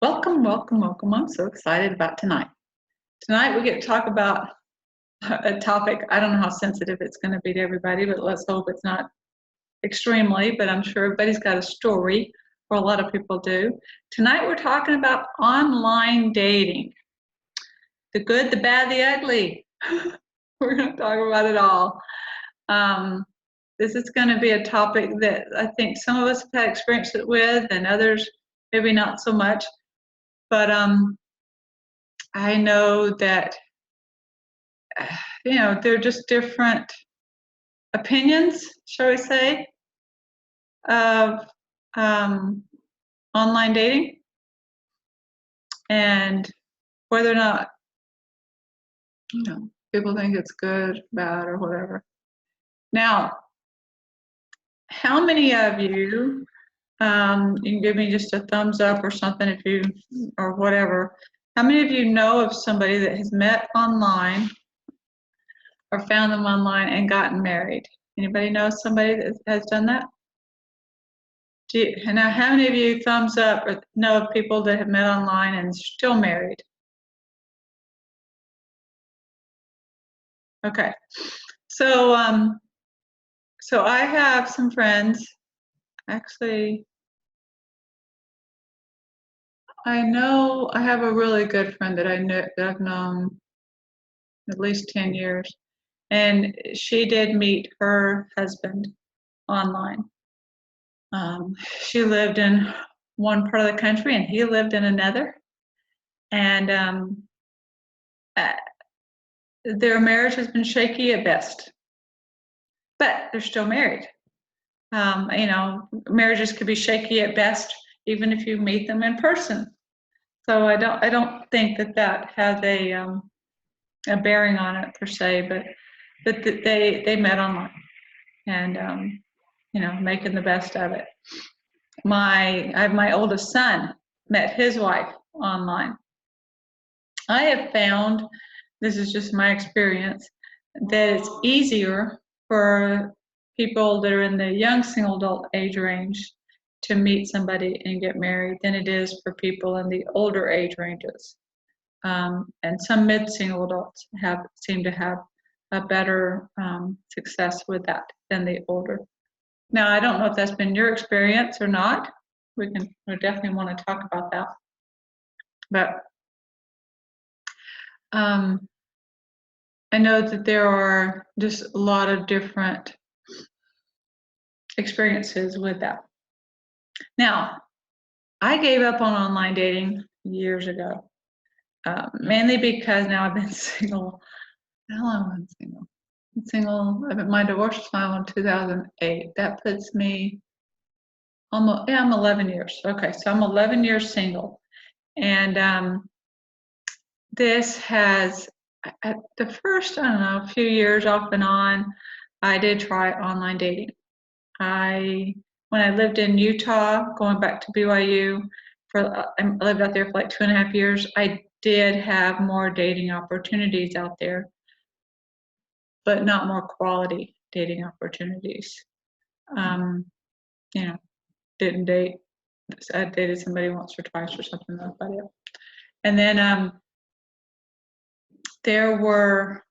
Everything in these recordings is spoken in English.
Welcome, welcome, welcome. I'm so excited about tonight. Tonight we get to talk about a topic. I don't know how sensitive it's going to be to everybody, but let's hope it's not extremely, but I'm sure everybody's got a story, or a lot of people do. Tonight we're talking about online dating. The good, the bad, the ugly. We're going to talk about it all. This is going to be a topic that I think some of us have had experience with and others maybe not so much. But I know that, they're just different opinions, shall we say, of online dating and whether or not, people think it's good, bad, or whatever. Now, how many of you, you can give me just a thumbs up or something if you, or whatever, how many of you know of somebody that has met online or found them online and gotten married? Anybody know somebody that has done that? Now, how many of you thumbs up or know of people that have met online and still married? Okay, so so I have some friends. Actually, I know I have a really good friend that I've known at least 10 years, and she did meet her husband online. She lived in one part of the country and he lived in another, and their marriage has been shaky at best, but they're still married. Marriages could be shaky at best, even if you meet them in person. So I don't think that has a bearing on it per se, but they met online and making the best of it. My oldest son met his wife online. I have found, this is just my experience, that it's easier for people that are in the young single adult age range to meet somebody and get married than it is for people in the older age ranges. And some mid-single adults seem to have a better success with that than the older. Now, I don't know if that's been your experience or not. We definitely want to talk about that. But I know that there are just a lot of different experiences with that. Now, I gave up on online dating years ago, mainly because now I've been single. How long have I been single? My divorce was filed in 2008. That puts me almost, I'm 11 years. Okay, so I'm 11 years single. And this has, at the first, I don't know, a few years off and on, I did try online dating. When I lived in Utah, going back to BYU, I lived out there for like 2.5 years, I did have more dating opportunities out there, but not more quality dating opportunities. Didn't date. I dated somebody once or twice or something like that. And then there were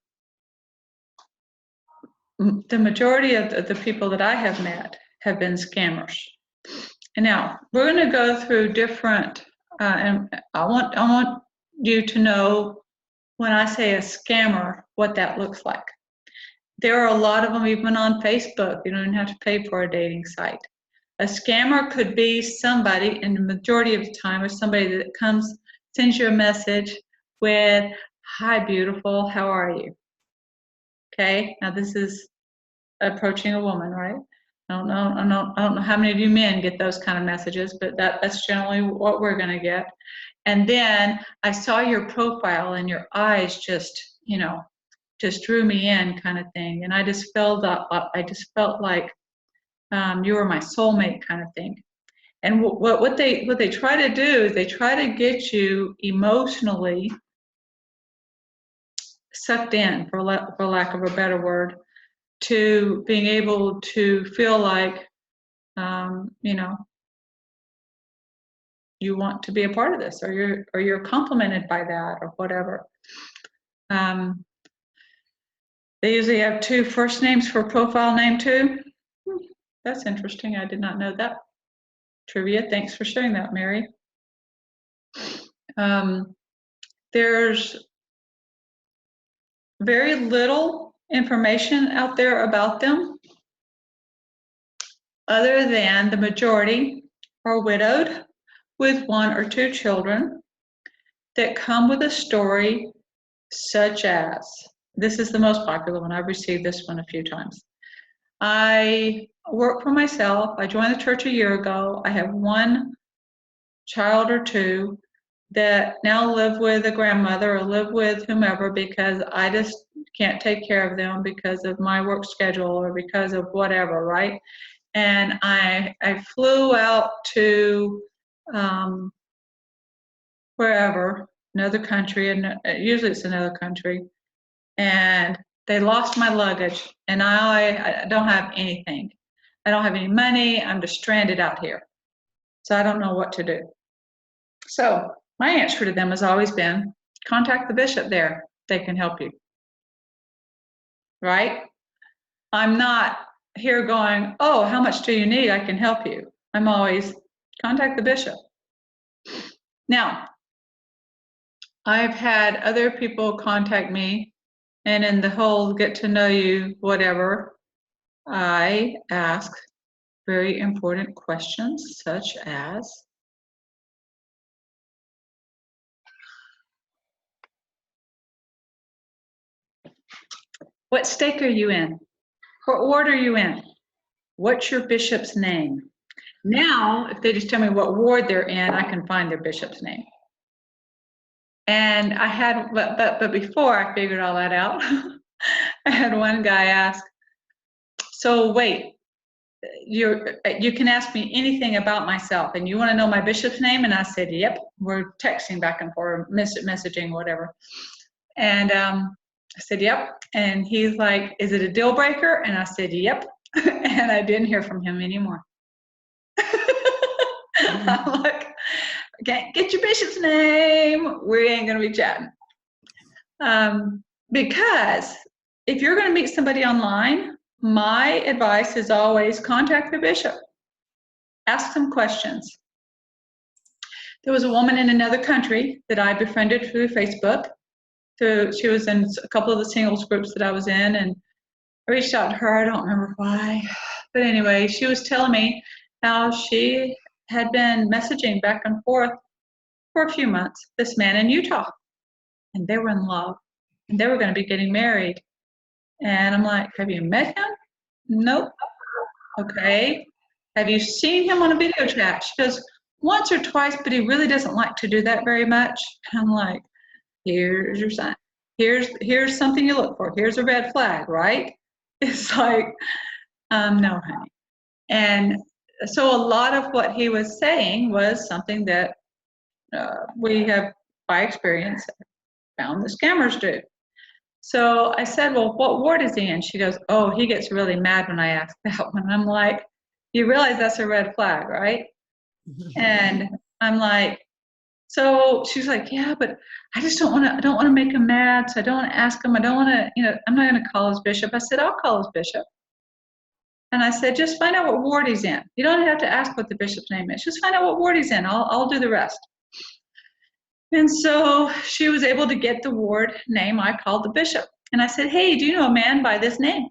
the majority of the people that I have met have been scammers. And now we're going to go through different, and I want you to know when I say a scammer, what that looks like. There are a lot of them even on Facebook. You don't even have to pay for a dating site. A scammer could be somebody, and the majority of the time is somebody that sends you a message with, "Hi, beautiful, how are you?" Okay, now this is approaching a woman, right? I don't know how many of you men get those kind of messages, but that's generally what we're going to get. And then I saw your profile and your eyes just drew me in, kind of thing. And I just felt like you were my soulmate, kind of thing. And what they try to do is they try to get you emotionally sucked in, for lack of a better word, to being able to feel like you want to be a part of this, or you're complimented by that, or whatever. They usually have 2 first names for profile name too. That's interesting. I did not know that. Trivia. Thanks for sharing that, Mary. There's very little information out there about them, other than the majority are widowed with 1 or 2 children that come with a story such as, this is the most popular one. I've received this one a few times. I work for myself. I joined the church a year ago. I have 1 child or 2 that now live with a grandmother or live with whomever because I just can't take care of them because of my work schedule or because of whatever, right? And I flew out to wherever, another country, and usually it's another country, and they lost my luggage, and I don't have anything. I don't have any money. I'm just stranded out here. So I don't know what to do. So my answer to them has always been, contact the bishop there. They can help you. Right? I'm not here going, oh, how much do you need? I can help you. I'm always, contact the bishop. Now, I've had other people contact me, and in the whole get to know you, whatever, I ask very important questions such as, what stake are you in? What ward are you in? What's your bishop's name? Now, if they just tell me what ward they're in, I can find their bishop's name. And I had, but before I figured all that out, I had one guy ask, so wait, you can ask me anything about myself, and you want to know my bishop's name? And I said, yep. We're texting back and forth, messaging, whatever. And I said, yep. And he's like, is it a deal breaker? And I said, yep. And I didn't hear from him anymore. I'm like, okay, get your bishop's name. We ain't going to be chatting. Because if you're going to meet somebody online, my advice is always contact the bishop. Ask some questions. There was a woman in another country that I befriended through Facebook. So she was in a couple of the singles groups that I was in, and I reached out to her. I don't remember why. But anyway, she was telling me how she had been messaging back and forth for a few months, this man in Utah. And they were in love. And they were going to be getting married. And I'm like, have you met him? Nope. Okay. Have you seen him on a video chat? She goes, once or twice, but he really doesn't like to do that very much. And I'm like, here's your sign. Here's something you look for. Here's a red flag, right? It's like, no, honey. And so a lot of what he was saying was something that we have, by experience, found the scammers do. So I said, well, what ward is he in? She goes, oh, he gets really mad when I ask that one. I'm like, you realize that's a red flag, right? And I'm like, so she's like, yeah, but I just don't want to make him mad. So I don't want to ask him. I don't want to, I'm not going to call his bishop. I said, I'll call his bishop. And I said, just find out what ward he's in. You don't have to ask what the bishop's name is. Just find out what ward he's in. I'll do the rest. And so she was able to get the ward name. I called the bishop. And I said, hey, do you know a man by this name?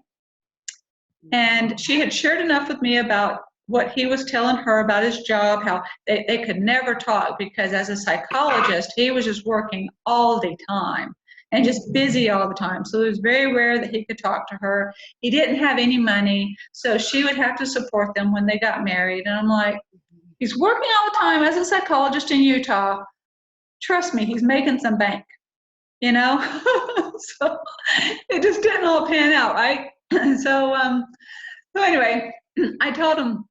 And she had shared enough with me about what he was telling her about his job, how they could never talk because as a psychologist, he was just working all the time and just busy all the time. So it was very rare that he could talk to her. He didn't have any money, so she would have to support them when they got married. And I'm like, he's working all the time as a psychologist in Utah. Trust me, he's making some bank, So it just didn't all pan out, right? So anyway, I told him,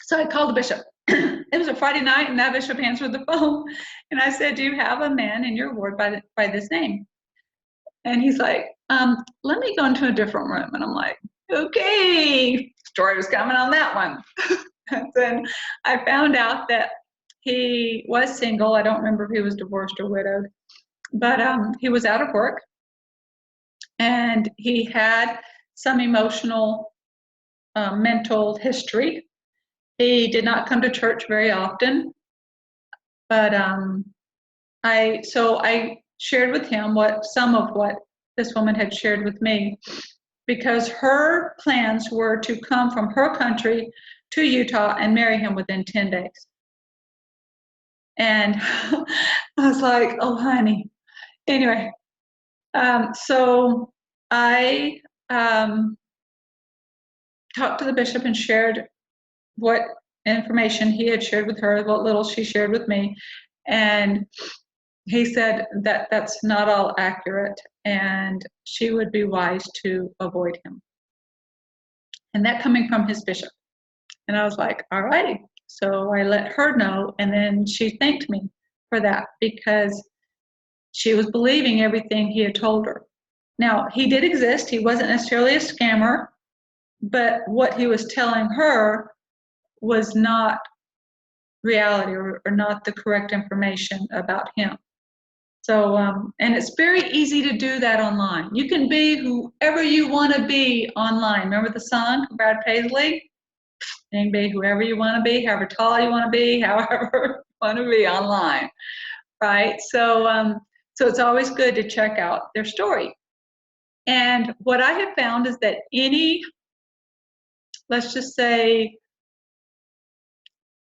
so I called the bishop. It was a Friday night, and that bishop answered the phone. And I said, do you have a man in your ward by this name? And he's like, let me go into a different room. And I'm like, okay, story was coming on that one. And then I found out that he was single. I don't remember if he was divorced or widowed, but he was out of work, and he had some emotional, mental history. He did not come to church very often, but I shared with him some of what this woman had shared with me, because her plans were to come from her country to Utah and marry him within 10 days. And I was like, oh, honey. Anyway, so I talked to the bishop and shared what information he had shared with her, what little she shared with me. And he said that that's not all accurate, and she would be wise to avoid him. And that coming from his bishop. And I was like, all righty. So I let her know, and then she thanked me for that, because she was believing everything he had told her. Now, he did exist. He wasn't necessarily a scammer, but what he was telling her was not reality, or not the correct information about him. So, and it's very easy to do that online. You can be whoever you want to be online. Remember the song, Brad Paisley? You can be whoever you want to be, however tall you want to be, however you want to be online, right? So, so it's always good to check out their story. And what I have found is that any, let's just say,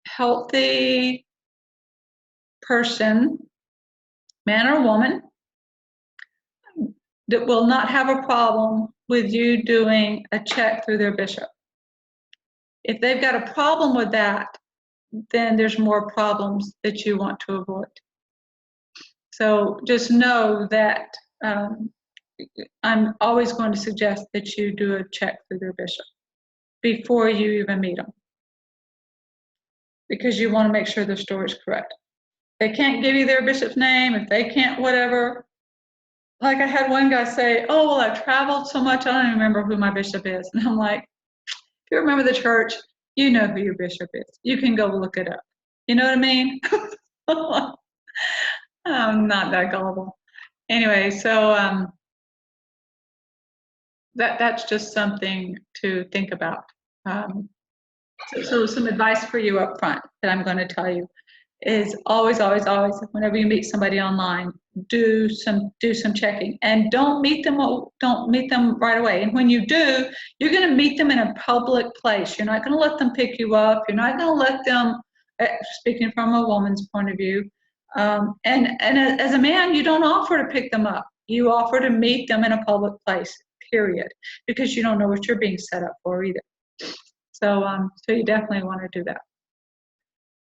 healthy person, man or woman, that will not have a problem with you doing a check through their bishop. If they've got a problem with that, then there's more problems that you want to avoid. So just know that I'm always going to suggest that you do a check through their bishop before you even meet them, because you want to make sure the story is correct. They can't give you their bishop's name, if they can't whatever. Like I had one guy say, oh, well, I've traveled so much, I don't even remember who my bishop is. And I'm like, if you remember the church, you know who your bishop is. You can go look it up. You know what I mean? I'm not that gullible. Anyway, so that's just something to think about. So some advice for you up front that I'm going to tell you is always, whenever you meet somebody online, do some checking, and don't meet them right away. And when you do, you're going to meet them in a public place. You're not going to let them pick you up. You're not going to let them, speaking from a woman's point of view, and as a man, you don't offer to pick them up. You offer to meet them in a public place, period, because you don't know what you're being set up for either. So you definitely want to do that.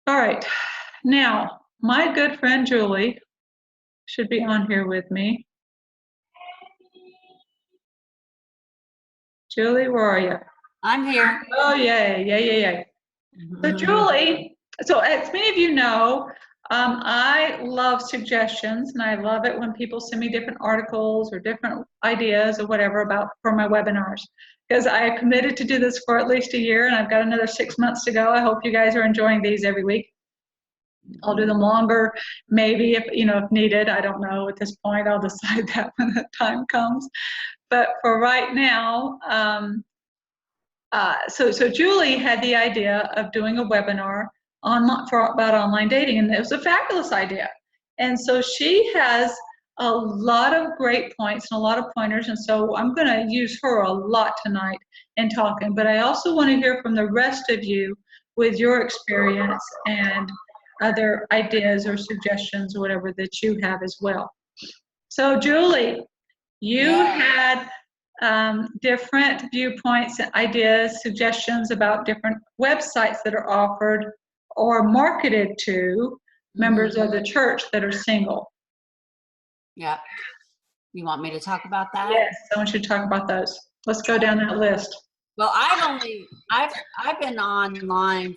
All right. Now, my good friend Julie should be on here with me. Julie, where are you? I'm here. Oh, yay. So Julie, so as many of you know, I love suggestions, and I love it when people send me different articles or different ideas or whatever for my webinars, because I committed to do this for at least a year, and I've got another 6 months to go. I hope you guys are enjoying these every week. I'll do them longer, maybe if needed. I don't know at this point. I'll decide that when the time comes. But for right now, so Julie had the idea of doing a webinar about online dating, and it was a fabulous idea. And so she has a lot of great points and a lot of pointers, and so I'm going to use her a lot tonight in talking. But I also want to hear from the rest of you with your experience and other ideas or suggestions or whatever that you have as well. So Julie, you had different viewpoints, ideas, suggestions about different websites that are offered or marketed to members of the church that are single. Yeah. You want me to talk about that? Yes, I want you to talk about those. Let's go down that list. Well, I've been online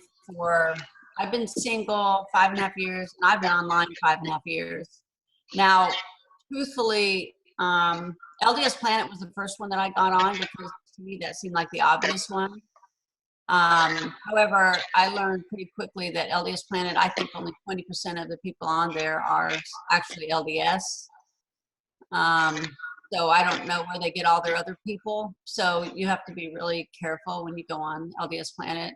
I've been single 5.5 years, and I've been online 5.5 years. Now, truthfully, LDS Planet was the first one that I got on, because to me that seemed like the obvious one. However, I learned pretty quickly that LDS Planet, I think only 20% of the people on there are actually LDS. So I don't know where they get all their other people. So you have to be really careful when you go on LDS Planet.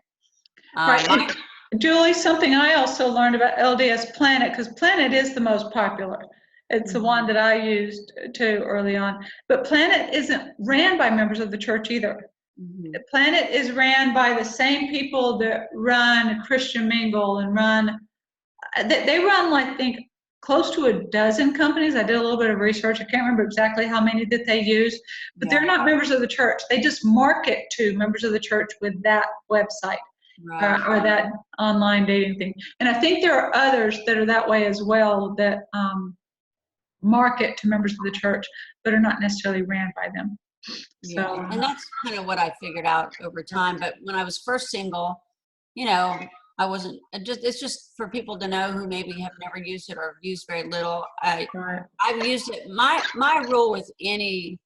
Right. And Julie, something I also learned about LDS Planet, because Planet is the most popular. It's the one that I used too early on. But Planet isn't ran by members of the church either. Planet is ran by the same people that run Christian Mingle and they run, like, I think, close to a dozen companies. I did a little bit of research. I can't remember exactly how many that they use, but they're not members of the church. They just market to members of the church with that website. Or that online dating thing. And I think there are others that are that way as well, that market to members of the church, but are not necessarily ran by them. Yeah, and that's kind of what I figured out over time. But when I was first single, you know, I wasn't, it's just for people to know who maybe have never used it or used very little. I've used it. My rule with any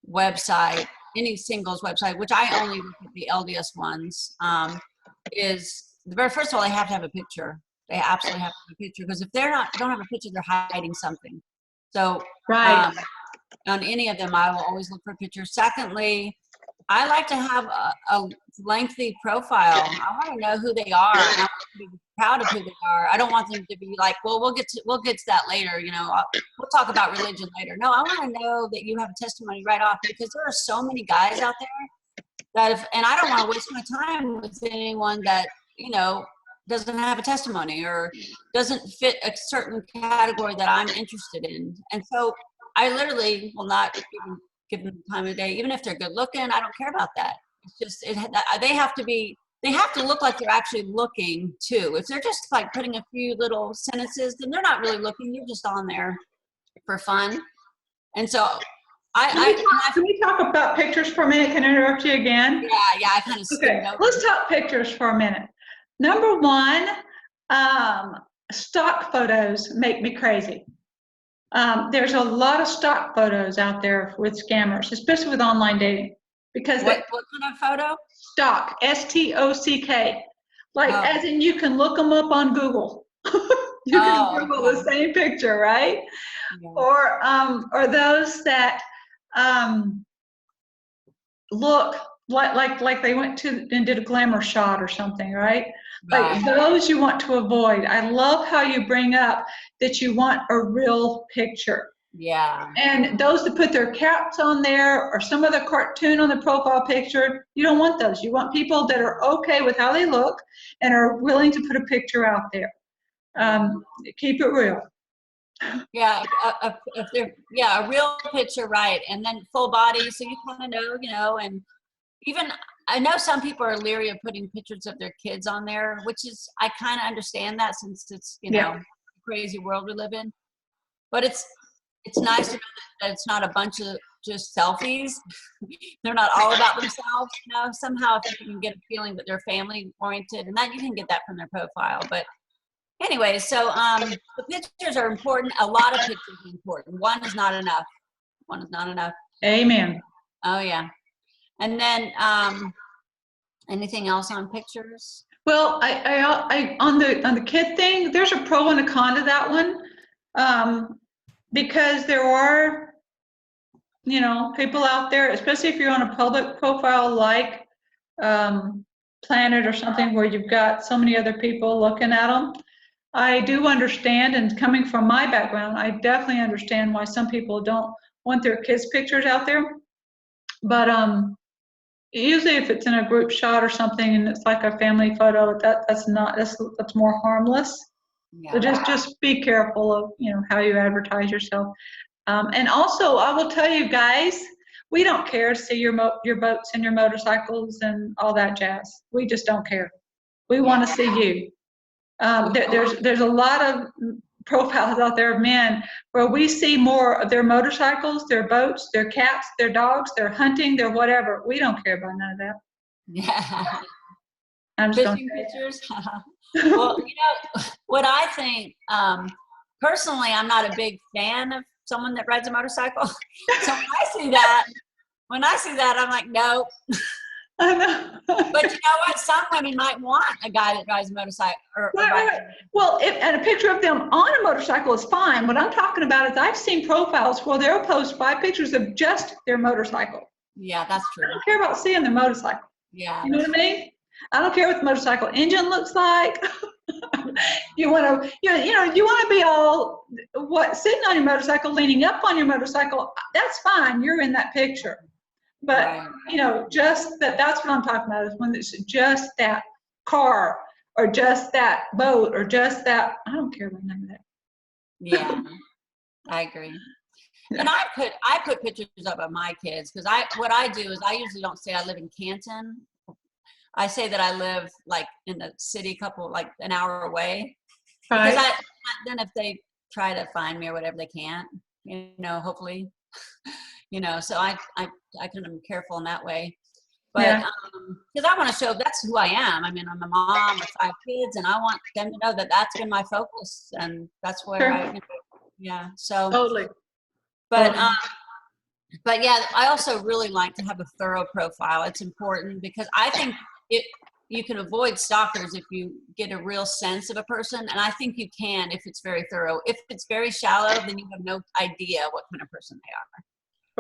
website, any singles website, which I only look at the LDS ones, is first of all, they have to have a picture. They absolutely have to have a picture, because if don't have a picture, they're hiding something. So on any of them, I will always look for a picture. Secondly, I like to have a lengthy profile. I want to know who they are. And I want to be proud of who they are. I don't want them to be like, well, we'll get to that later. You know, we'll talk about religion later. No, I want to know that you have a testimony right off, because there are so many guys out there that and I don't want to waste my time with anyone that, you know, doesn't have a testimony or doesn't fit a certain category that I'm interested in. And so I literally will not even give them the time of day, even if they're good looking. I don't care about that. It's just they have to look like they're actually looking too. If they're just like putting a few little sentences, then they're not really looking. You're just on there for fun. And so can we talk about pictures for a minute? Can I interrupt you again? Yeah, I kind of skimmed over. Let's talk pictures for a minute. Number one, stock photos make me crazy. There's a lot of stock photos out there with scammers, especially with online dating. Because what kind of photo? Stock, S-T-O-C-K. Like, as in, you can look them up on Google. You can Google the same picture, right? Yeah. Or those that look like they went to and did a glamour shot or something, right? Like those you want to avoid. I love how you bring up that you want a real picture. Yeah. And those that put their caps on there or some other cartoon on the profile picture, you don't want those. You want people that are okay with how they look and are willing to put a picture out there. Keep it real. Yeah, if they're a real picture, right? And then full body, so you kind of know, you know. And even I know some people are leery of putting pictures of their kids on there, which is I kind of understand that, since it's know the crazy world we live in. But it's nice to know that it's not a bunch of just selfies. They're not all about themselves. You know, somehow if you can get a feeling that they're family oriented, and that you can get that from their profile, but. Anyway, so the pictures are important. A lot of pictures are important. One is not enough. One is not enough. Amen. Oh yeah. And then anything else on pictures? Well, I on the kid thing, there's a pro and a con to that one, because there are, you know, people out there, especially if you're on a public profile like Planet or something, where you've got so many other people looking at them. I do understand, and coming from my background, I definitely understand why some people don't want their kids' pictures out there. But usually, if it's in a group shot or something, and it's like a family photo, that's more harmless. Yeah. So just be careful of how you advertise yourself. And also, I will tell you guys, we don't care to see your boats and your motorcycles and all that jazz. We just don't care. We want to see you. There's a lot of profiles out there of men where we see more of their motorcycles, their boats, their cats, their dogs, their hunting, their whatever. We don't care about none of that. Yeah. I'm just fishing pictures. Well, what I think, personally, I'm not a big fan of someone that rides a motorcycle. So when I see that, I'm like, nope. I know. But you know what? Some women might want a guy that drives a motorcycle or Right, right, rides. right. Well, and a picture of them on a motorcycle is fine. What I'm talking about is I've seen profiles where they'll post 5 pictures of just their motorcycle. Yeah, that's I true. don't care about seeing their motorcycle. Yeah, You know what I mean? I don't care what the motorcycle engine looks like. You want to, you want to be all sitting on your motorcycle, leaning up on your motorcycle. That's fine. You're in that picture. But right. just that's what I'm talking about is when it's just that car or just that boat or just that. I don't care about none of that. Yeah, I agree. Yeah. And I put pictures up of my kids because what I do is I usually don't say I live in Canton. I say that I live like in the city, like an hour away. Because Right. then if they try to find me or whatever, they can't. Hopefully, So I kind of am careful in that way. But Yeah. because I want to show that's who I am. I mean, I'm a mom with 5 kids, and I want them to know that that's been my focus, and that's where Sure. yeah. So, Totally. but Totally. but yeah, I also really like to have a thorough profile. It's important because I think you can avoid stalkers if you get a real sense of a person, and I think you can if it's very thorough. If it's very shallow, then you have no idea what kind of person they are.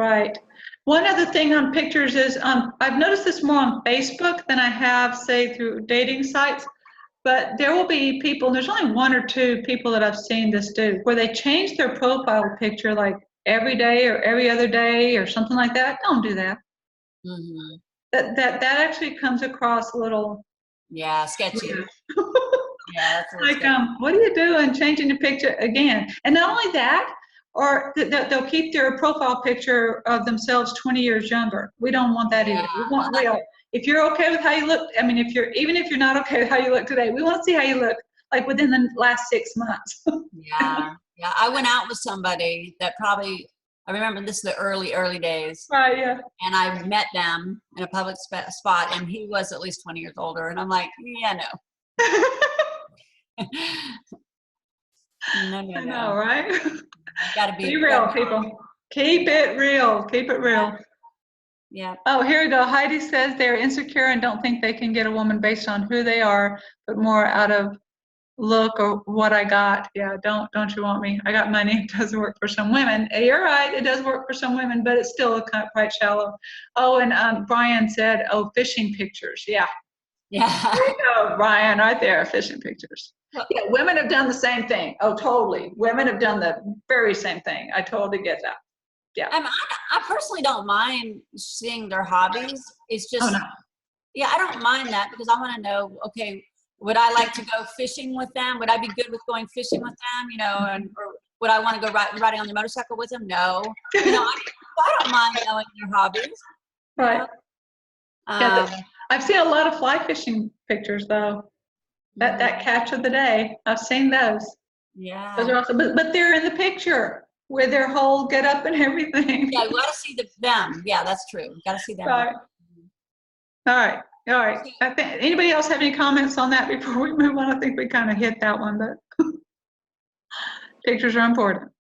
Right. One other thing on pictures is I've noticed this more on Facebook than I have, say, through dating sites. But there will be people, and there's only 1 or 2 people that I've seen this do, where they change their profile picture like every day or every other day or something like that. Don't do that. Mm-hmm. That actually comes across a little Yeah, sketchy. weird. Yeah, that's a little Like, sketchy. what are you doing changing the picture again? And not only that, or they'll keep their profile picture of themselves 20 years younger. We don't want that either. If you're okay with how you look, I mean, even if you're not okay with how you look today, we want to see how you look like within the last 6 months. Yeah. I went out with somebody that I remember this is the early days. Right, yeah. And I met them in a public spot, and he was at least 20 years older. And I'm like, yeah, no. No. I know, right? Gotta Be real, people. Keep it real. Keep it real. Yeah. Oh, here we go. Heidi says they're insecure and don't think they can get a woman based on who they are, but more out of look or what I got. Yeah, don't you want me? I got money. It doesn't work for some women. You're right. It does work for some women, but it's still kind of quite shallow. Oh, and Brian said, oh, fishing pictures. Yeah. Yeah. There you go, Brian, right there, fishing pictures. Yeah, women have done the same thing. Oh, totally. Women have done the very same thing. I totally get that. Yeah. I personally don't mind seeing their hobbies. It's just, Oh, no. yeah, I don't mind that because I want to know, okay, would I like to go fishing with them? Would I be good with going fishing with them? Or would I want to go riding on the motorcycle with them? No. I don't mind knowing their hobbies. Right. Yeah, I've seen a lot of fly fishing pictures, though. That catch of the day, I've seen those. yeah. Those are awesome. But they're in the picture with their whole get up and everything. Yeah, we got to see them. Yeah, that's true. Got to see them. Right. All right. All right. Anybody else have any comments on that before we move on? I think we kind of hit that one, but pictures are important.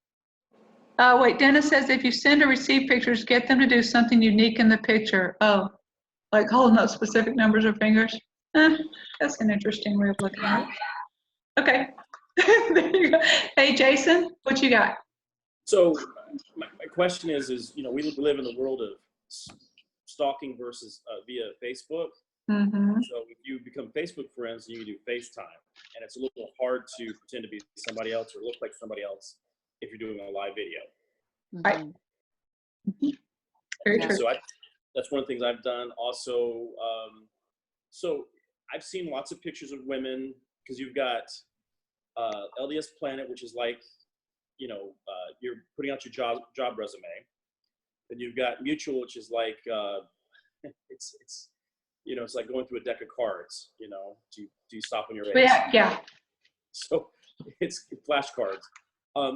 Wait, Dennis says if you send or receive pictures, get them to do something unique in the picture. Oh, like holding up specific numbers or fingers. That's an interesting way of looking at it. Okay. There you go. Hey, Jason, what you got? So my question is, we live in the world of stalking versus via Facebook. Mm-hmm. So if you become Facebook friends, you can do FaceTime, and it's a little hard to pretend to be somebody else or look like somebody else if you're doing a live video. Right. Very true. So that's one of the things I've done. Also, so I've seen lots of pictures of women because you've got LDS Planet, which is like, you're putting out your job resume. Then you've got Mutual, which is like, it's like going through a deck of cards. Do you stop on your ace? Yeah. So it's flashcards.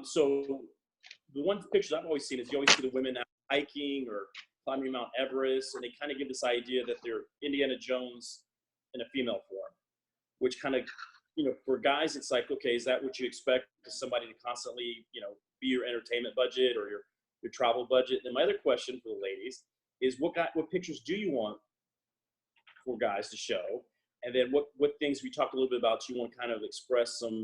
So the one pictures I've always seen is you always see the women out hiking or climbing Mount Everest, and they kind of give this idea that they're Indiana Jones in a female form, which kind of, for guys, it's like, okay, is that what you expect somebody to constantly, be your entertainment budget or your travel budget? And my other question for the ladies is what pictures do you want for guys to show? And then what things we talked a little bit about, you want to kind of express some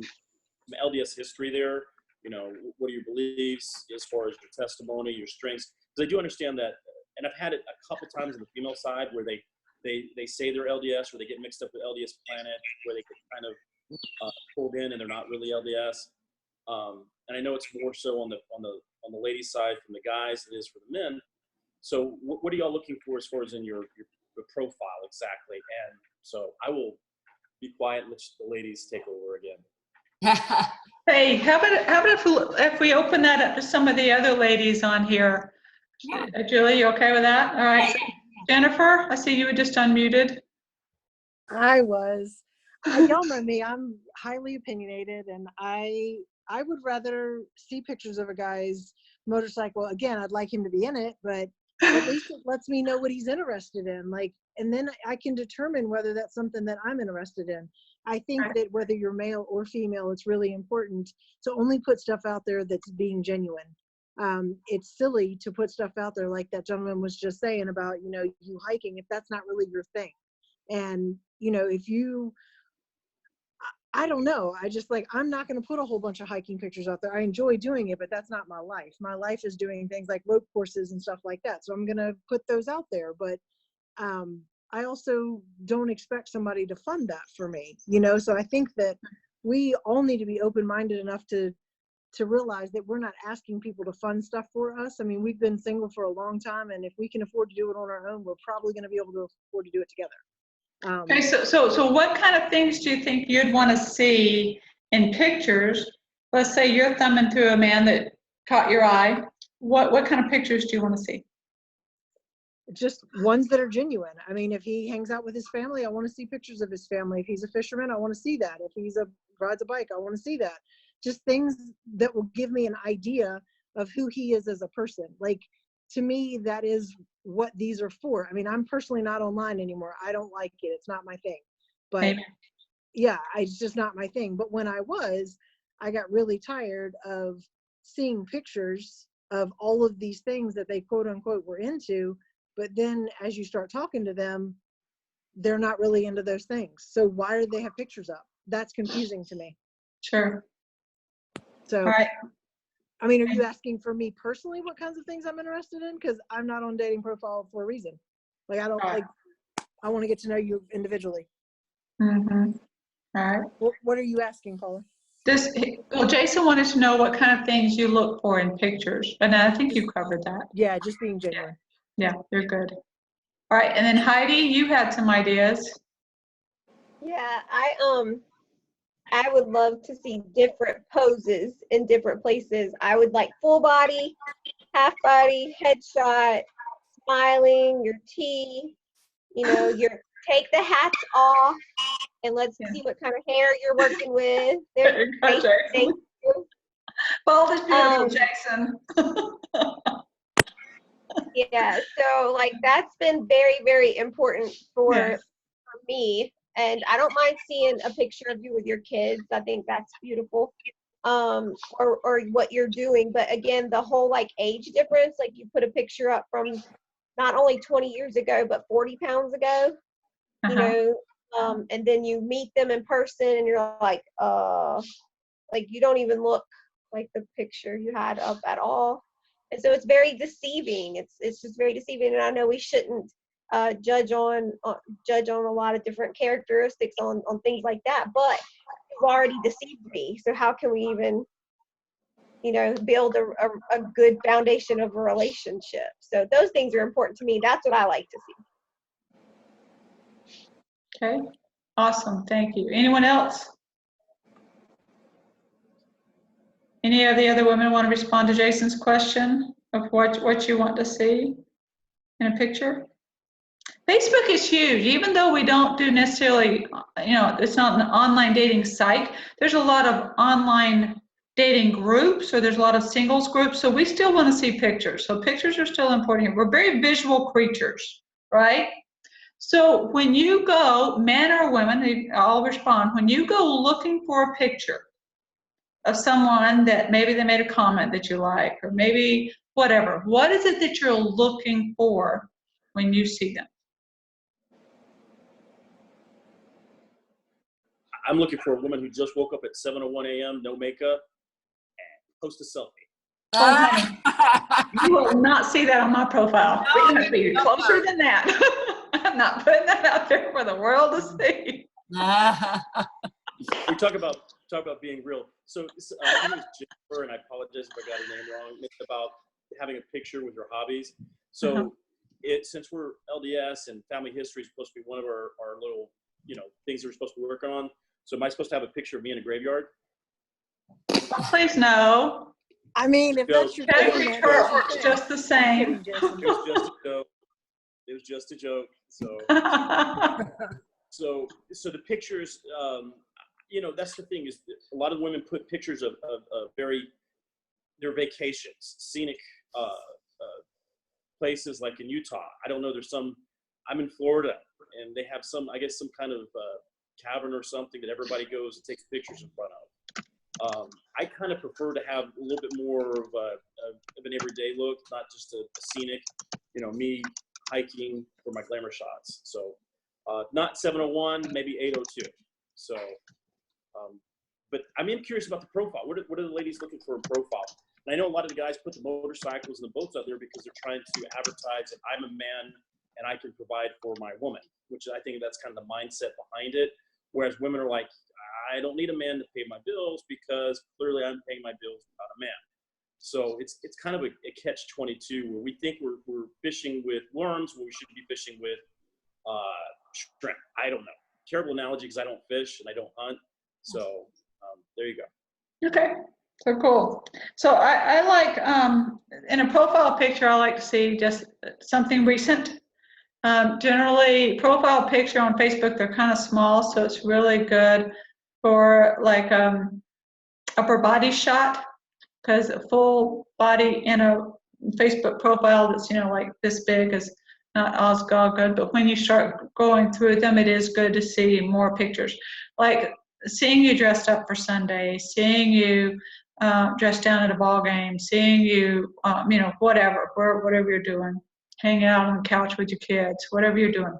LDS history there. You know, what are your beliefs as far as your testimony, your strengths? Because I do understand that, and I've had it a couple times on the female side where they say they're LDS, or they get mixed up with LDS Planet, where they get kind of pulled in and they're not really LDS. And I know it's more so on the ladies' side from the guys than it is for the men. So what are y'all looking for as far as in your profile exactly? And so I will be quiet and let the ladies take over again. Hey, how about if we open that up to some of the other ladies on here? Yeah. Julie, you okay with that? All right. Jennifer, I see you were just unmuted. I was. Y'all know me. I'm highly opinionated, and I would rather see pictures of a guy's motorcycle. Again, I'd like him to be in it, but at least it lets me know what he's interested in. Like, and then I can determine whether that's something that I'm interested in. I think that whether you're male or female, it's really important to only put stuff out there that's being genuine. It's silly to put stuff out there like that gentleman was just saying about, you know, you hiking, if that's not really your thing. And, you know, if you, I don't know, I just like, I'm not going to put a whole bunch of hiking pictures out there. I enjoy doing it, but that's not my life. My life is doing things like rope courses and stuff like that. So I'm going to put those out there. But I also don't expect somebody to fund that for me, you know? So I think that we all need to be open-minded enough to realize that we're not asking people to fund stuff for us. I mean, we've been single for a long time, and if we can afford to do it on our own, we're probably going to be able to afford to do it together. Okay, so what kind of things do you think you'd want to see in pictures? Let's say you're thumbing through a man that caught your eye. What kind of pictures do you want to see? Just ones that are genuine. I mean, if he hangs out with his family, I want to see pictures of his family. If he's a fisherman, I want to see that. If he's rides a bike, I want to see that. Just things that will give me an idea of who he is as a person. Like, to me, that is what these are for. I mean, I'm personally not online anymore. I don't like it. It's not my thing. But Amen. yeah, it's just not my thing. But when I got really tired of seeing pictures of all of these things that they quote unquote were into. But then as you start talking to them, they're not really into those things. So why do they have pictures up? That's confusing to me. Sure. So, All right. I mean, are you asking for me personally what kinds of things I'm interested in? Because I'm not on dating profile for a reason. Like, I don't like, I want to get to know you individually. Mm-hmm. All right. What are you asking, Paula? Well, Jason wanted to know what kind of things you look for in pictures, and I think you covered that. Yeah, just being genuine. Yeah, you're good. All right, and then Heidi, you had some ideas. Yeah, I would love to see different poses in different places. I would like full body, half body, headshot, smiling, your tea, you know, your take the hats off and let's see what kind of hair you're working with. Thank you. Well, that's beautiful, Jason. Yeah, so like that's been very, very important for me. And I don't mind seeing a picture of you with your kids. I think that's beautiful. Or what you're doing. But again, the whole like age difference, like you put a picture up from not only 20 years ago, but 40 pounds ago, you know, and then you meet them in person and you're like you don't even look like the picture you had up at all. And so it's very deceiving. It's just very deceiving. And I know we shouldn't judge on a lot of different characteristics on things like that, but you've already deceived me. So how can we even, you know, build a good foundation of a relationship? So those things are important to me. That's what I like to see. Okay, awesome, thank you. Anyone else? Any of the other women want to respond to Jason's question of what you want to see in a picture? Facebook is huge. Even though we don't do necessarily, you know, it's not an online dating site, there's a lot of online dating groups, or there's a lot of singles groups, so we still want to see pictures. So pictures are still important here. We're very visual creatures, right? So when you go, men or women, they all respond, when you go looking for a picture of someone that maybe they made a comment that you like, or maybe whatever, what is it that you're looking for when you see them? I'm looking for a woman who just woke up at 7:01 a.m., no makeup, and post a selfie. Oh, honey, you will not see that on my profile. We're going to be closer than that. I'm not putting that out there for the world to see. We talk about being real. So I think it was Jennifer, and I apologize if I got her name wrong. It's about having a picture with your hobbies. So since we're LDS and family history is supposed to be one of our little, things that we're supposed to be working on. So am I supposed to have a picture of me in a graveyard? Oh, please no. I mean, if that's your Category thing, chart works just the same. It was just a joke. It was just a joke. So the pictures, that's the thing is a lot of women put pictures of their vacations, scenic places like in Utah. I don't know. I'm in Florida and they have some kind of cavern or something that everybody goes and takes pictures in front of. I kind of prefer to have a little bit more of an everyday look, not just a scenic, me hiking for my glamour shots. So not 701, maybe 802. So, but I'm curious about the profile. What are the ladies looking for in profile? And I know a lot of the guys put the motorcycles and the boats out there because they're trying to advertise that I'm a man and I can provide for my woman, which I think that's kind of the mindset behind it. Whereas women are like, I don't need a man to pay my bills because clearly I'm paying my bills without a man. So it's kind of a catch-22 where we think we're fishing with worms when we should be fishing with shrimp. I don't know. Terrible analogy because I don't fish and I don't hunt. So there you go. Okay, so cool. So I like, in a profile picture, I like to see just something recent. Generally, profile picture on Facebook, they're kind of small, so it's really good for like upper body shot, because a full body in a Facebook profile that's like this big is not all good. But when you start going through them, it is good to see more pictures, like seeing you dressed up for Sunday, seeing you dressed down at a ball game, seeing you whatever you're doing, hanging out on the couch with your kids, whatever you're doing.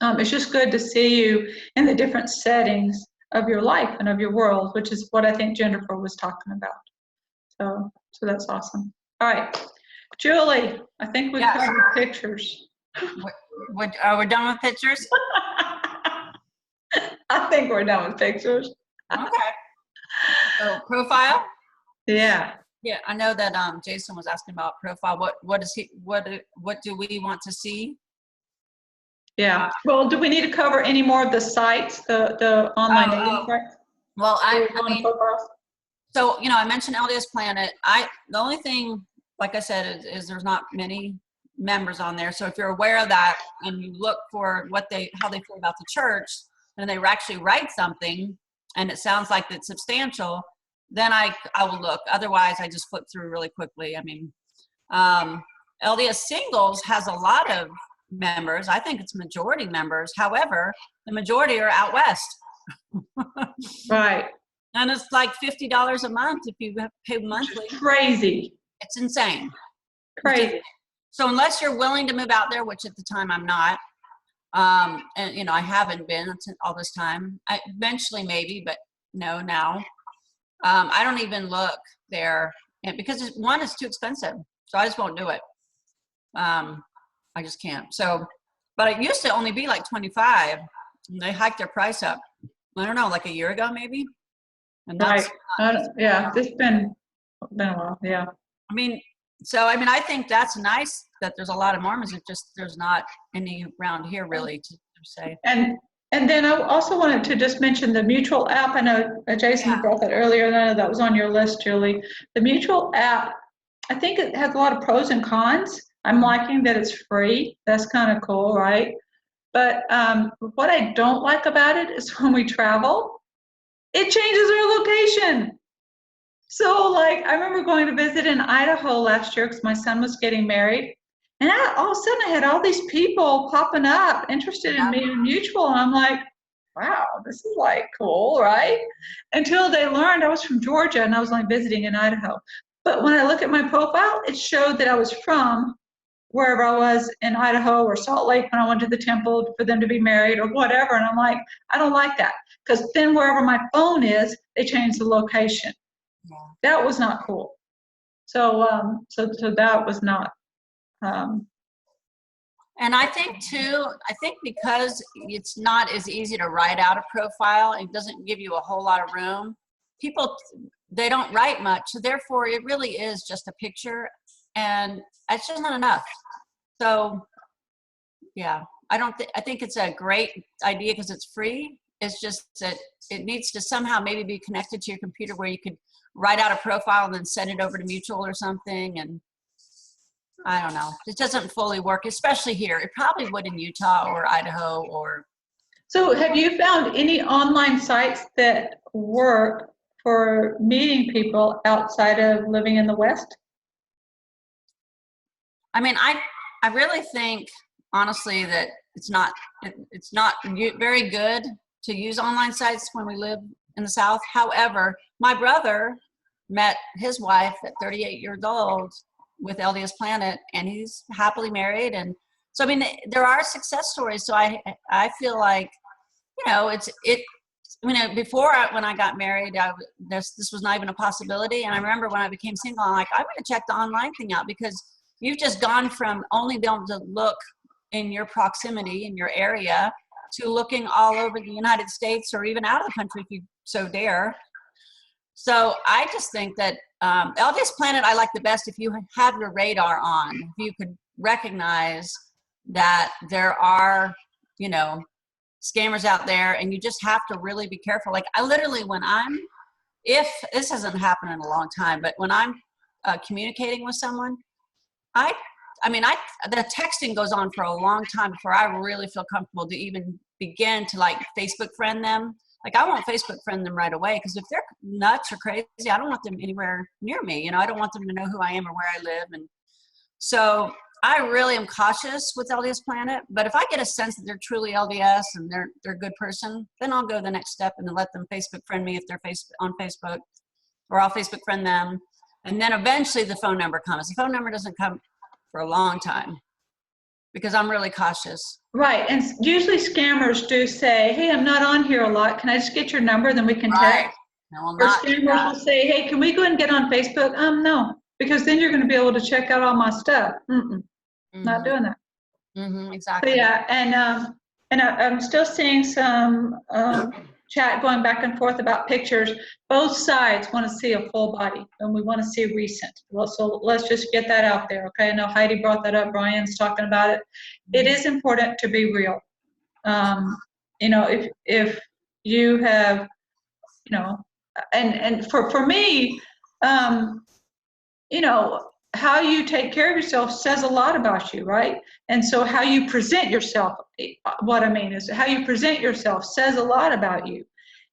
It's just good to see you in the different settings of your life and of your world, which is what I think Jennifer was talking about. So that's awesome. All right, Julie, I think we covered pictures. Are we done with pictures? I think we're done with pictures. Okay. So profile? Yeah. Yeah, I know that Jason was asking about profile. What do we want to see? Yeah. Well, do we need to cover any more of the sites, the online dating sites? Well, I mean, so I mentioned LDS Planet. The only thing, like I said, is there's not many members on there. So if you're aware of that and you look for how they feel about the church, and they actually write something, and it sounds like it's substantial, then I will look. Otherwise, I just flip through really quickly. I mean, LDS Singles has a lot of members. I think it's majority members. However, the majority are out west. Right. And it's like $50 a month if you pay monthly. Crazy. It's insane. Crazy. So unless you're willing to move out there, which at the time I'm not, and I haven't been all this time. Eventually maybe, but no now. I don't even look there because one is too expensive, so I just won't do it. I just can't. So, but it used to only be like 25. And they hiked their price up. I don't know, like a year ago maybe. And that's yeah, it's been a while. Yeah. I think that's nice that there's a lot of Mormons. It's just there's not any around here really to say. And then I also wanted to just mention the Mutual app. I know Jason brought that earlier. I know that was on your list, Julie. The Mutual app, I think it has a lot of pros and cons. I'm liking that it's free. That's kind of cool, right? But what I don't like about it is when we travel, it changes our location. So like, I remember going to visit in Idaho last year because my son was getting married. And all of a sudden I had all these people popping up interested in me in Mutual. And I'm like, wow, this is like cool, right? Until they learned I was from Georgia and I was only visiting in Idaho. But when I look at my profile, it showed that I was from wherever I was in Idaho or Salt Lake when I went to the temple for them to be married or whatever. And I'm like, I don't like that. Because then wherever my phone is, they change the location. Yeah. That was not cool. So, so that was not. And I think too, because it's not as easy to write out a profile, it doesn't give you a whole lot of room. People, they don't write much, so therefore it really is just a picture, and it's just not enough. So yeah, I think it's a great idea because it's free. It's just that it needs to somehow maybe be connected to your computer where you could write out a profile and then send it over to Mutual or something. And I don't know, it doesn't fully work, especially here. It probably would in Utah or Idaho or. So have you found any online sites that work for meeting people outside of living in the West? I mean, I really think honestly that it's not very good to use online sites when we live in the South. However, my brother met his wife at 38 years old with LDS Planet, and he's happily married. And so, I mean, there are success stories. So I feel like, you know, before when I got married, this was not even a possibility. And I remember when I became single, I'm like, I'm going to check the online thing out, because you've just gone from only being able to look in your proximity, in your area, to looking all over the United States or even out of the country if you so dare. So I just think that LDS Planet I like the best if you have your radar on, if you could recognize that there are, you know, scammers out there, and you just have to really be careful. Like I literally, if this hasn't happened in a long time, but when I'm communicating with someone, the texting goes on for a long time before I really feel comfortable to even begin to like Facebook friend them. Like I won't Facebook friend them right away, because if they're nuts or crazy, I don't want them anywhere near me. You know, I don't want them to know who I am or where I live. And so I really am cautious with LDS Planet, but if I get a sense that they're truly LDS and they're a good person, then I'll go the next step and let them Facebook friend me if they're on Facebook, or I'll Facebook friend them. And then eventually the phone number comes. The phone number doesn't come for a long time because I'm really cautious. Right, and usually scammers do say, hey, I'm not on here a lot. Can I just get your number? Then we can text. Or scammers will say, hey, can we go and get on Facebook? No, because then you're going to be able to check out all my stuff. Not doing that. Exactly. So yeah, and I'm still seeing some chat going back and forth about pictures. Both sides want to see a full body, and we want to see recent. Well, so let's just get that out there, okay? I know Heidi brought that up. Brian's talking about it. It is important to be real. You know, if you have, you know, and for me, you know, how you take care of yourself says a lot about you, right? And so how you present yourself, what I mean is how you present yourself says a lot about you.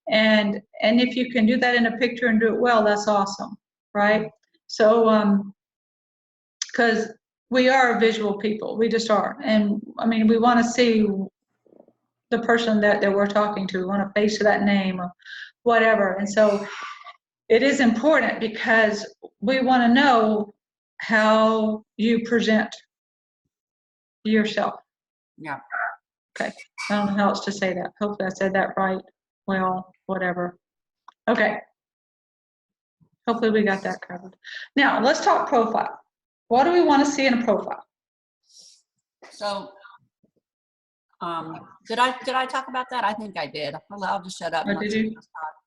And if you can do that in a picture and do it well, that's awesome, right? So, because we are visual people, we just are. And I mean, we want to see the person that we're talking to, we want a face to that name or whatever. And so it is important because we want to know how you present yourself. Yeah. Okay. I don't know how else to say that. Hopefully I said that right. Well, whatever. Okay. Hopefully we got that covered. Now let's talk profile. What do we want to see in a profile? So, did I talk about that? I think I did. I'll just shut up. Or did you?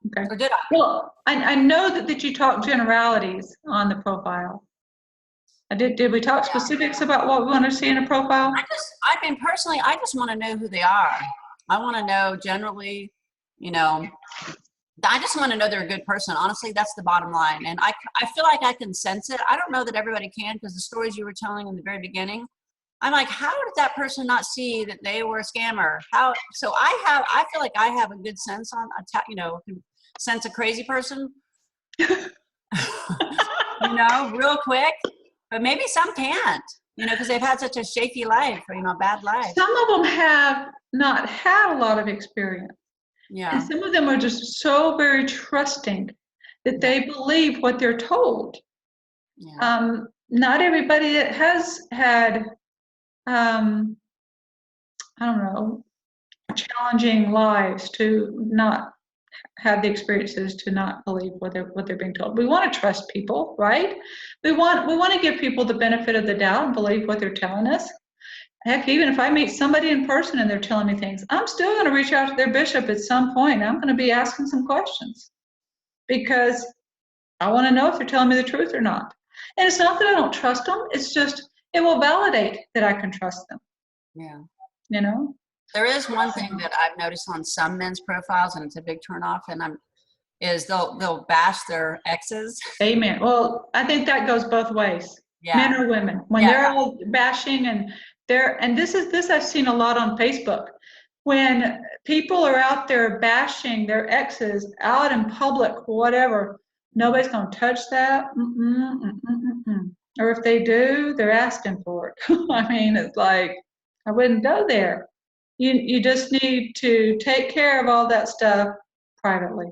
Okay. Or did I? Well, I know that you talked generalities on the profile. Did we talk specifics about what we want to see in a profile? Personally, I just want to know who they are. I want to know generally, you know, I just want to know they're a good person. Honestly, that's the bottom line. And I feel like I can sense it. I don't know that everybody can, because the stories you were telling in the very beginning, I'm like, how did that person not see that they were a scammer? So I feel like I have a good sense on, you know, sense a crazy person, you know, real quick. But maybe some can't, you know, because they've had such a shaky life, or, you know, bad life. Some of them have not had a lot of experience. Yeah. And some of them are just so very trusting that they believe what they're told. Yeah. Not everybody that has had I don't know, challenging lives to not have the experiences to not believe what they're being told. We want to trust people, right? We want to give people the benefit of the doubt and believe what they're telling us. Heck, even if I meet somebody in person and they're telling me things, I'm still going to reach out to their bishop at some point. I'm going to be asking some questions because I want to know if they're telling me the truth or not. And it's not that I don't trust them. It's just it will validate that I can trust them. Yeah. You know. There is one thing that I've noticed on some men's profiles, and it's a big turnoff, and is they'll bash their exes. Amen. Well, I think that goes both ways. Yeah. Men or women. When Yeah, they're all bashing and this I've seen a lot on Facebook. When people are out there bashing their exes out in public, whatever, nobody's gonna touch that. Or if they do, they're asking for it. I mean, it's like I wouldn't go there. You just need to take care of all that stuff privately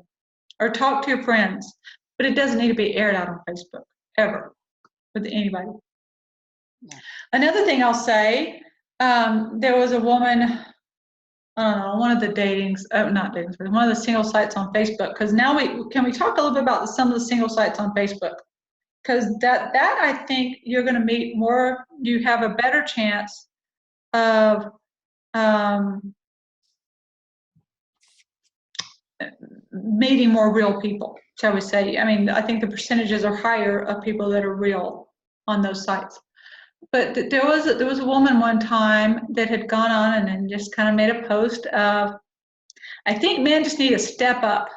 or talk to your friends. But it doesn't need to be aired out on Facebook, ever, with anybody. Yeah. Another thing I'll say, there was a woman, I don't know, one of the not datings, but one of the single sites on Facebook, because now can we talk a little bit about some of the single sites on Facebook? Because that I think you're going to meet more, you have a better chance of meeting more real people, shall we say. I mean, I think the percentages are higher of people that are real on those sites. But there was a woman one time that had gone on and then just kind of made a post of, I think men just need to step up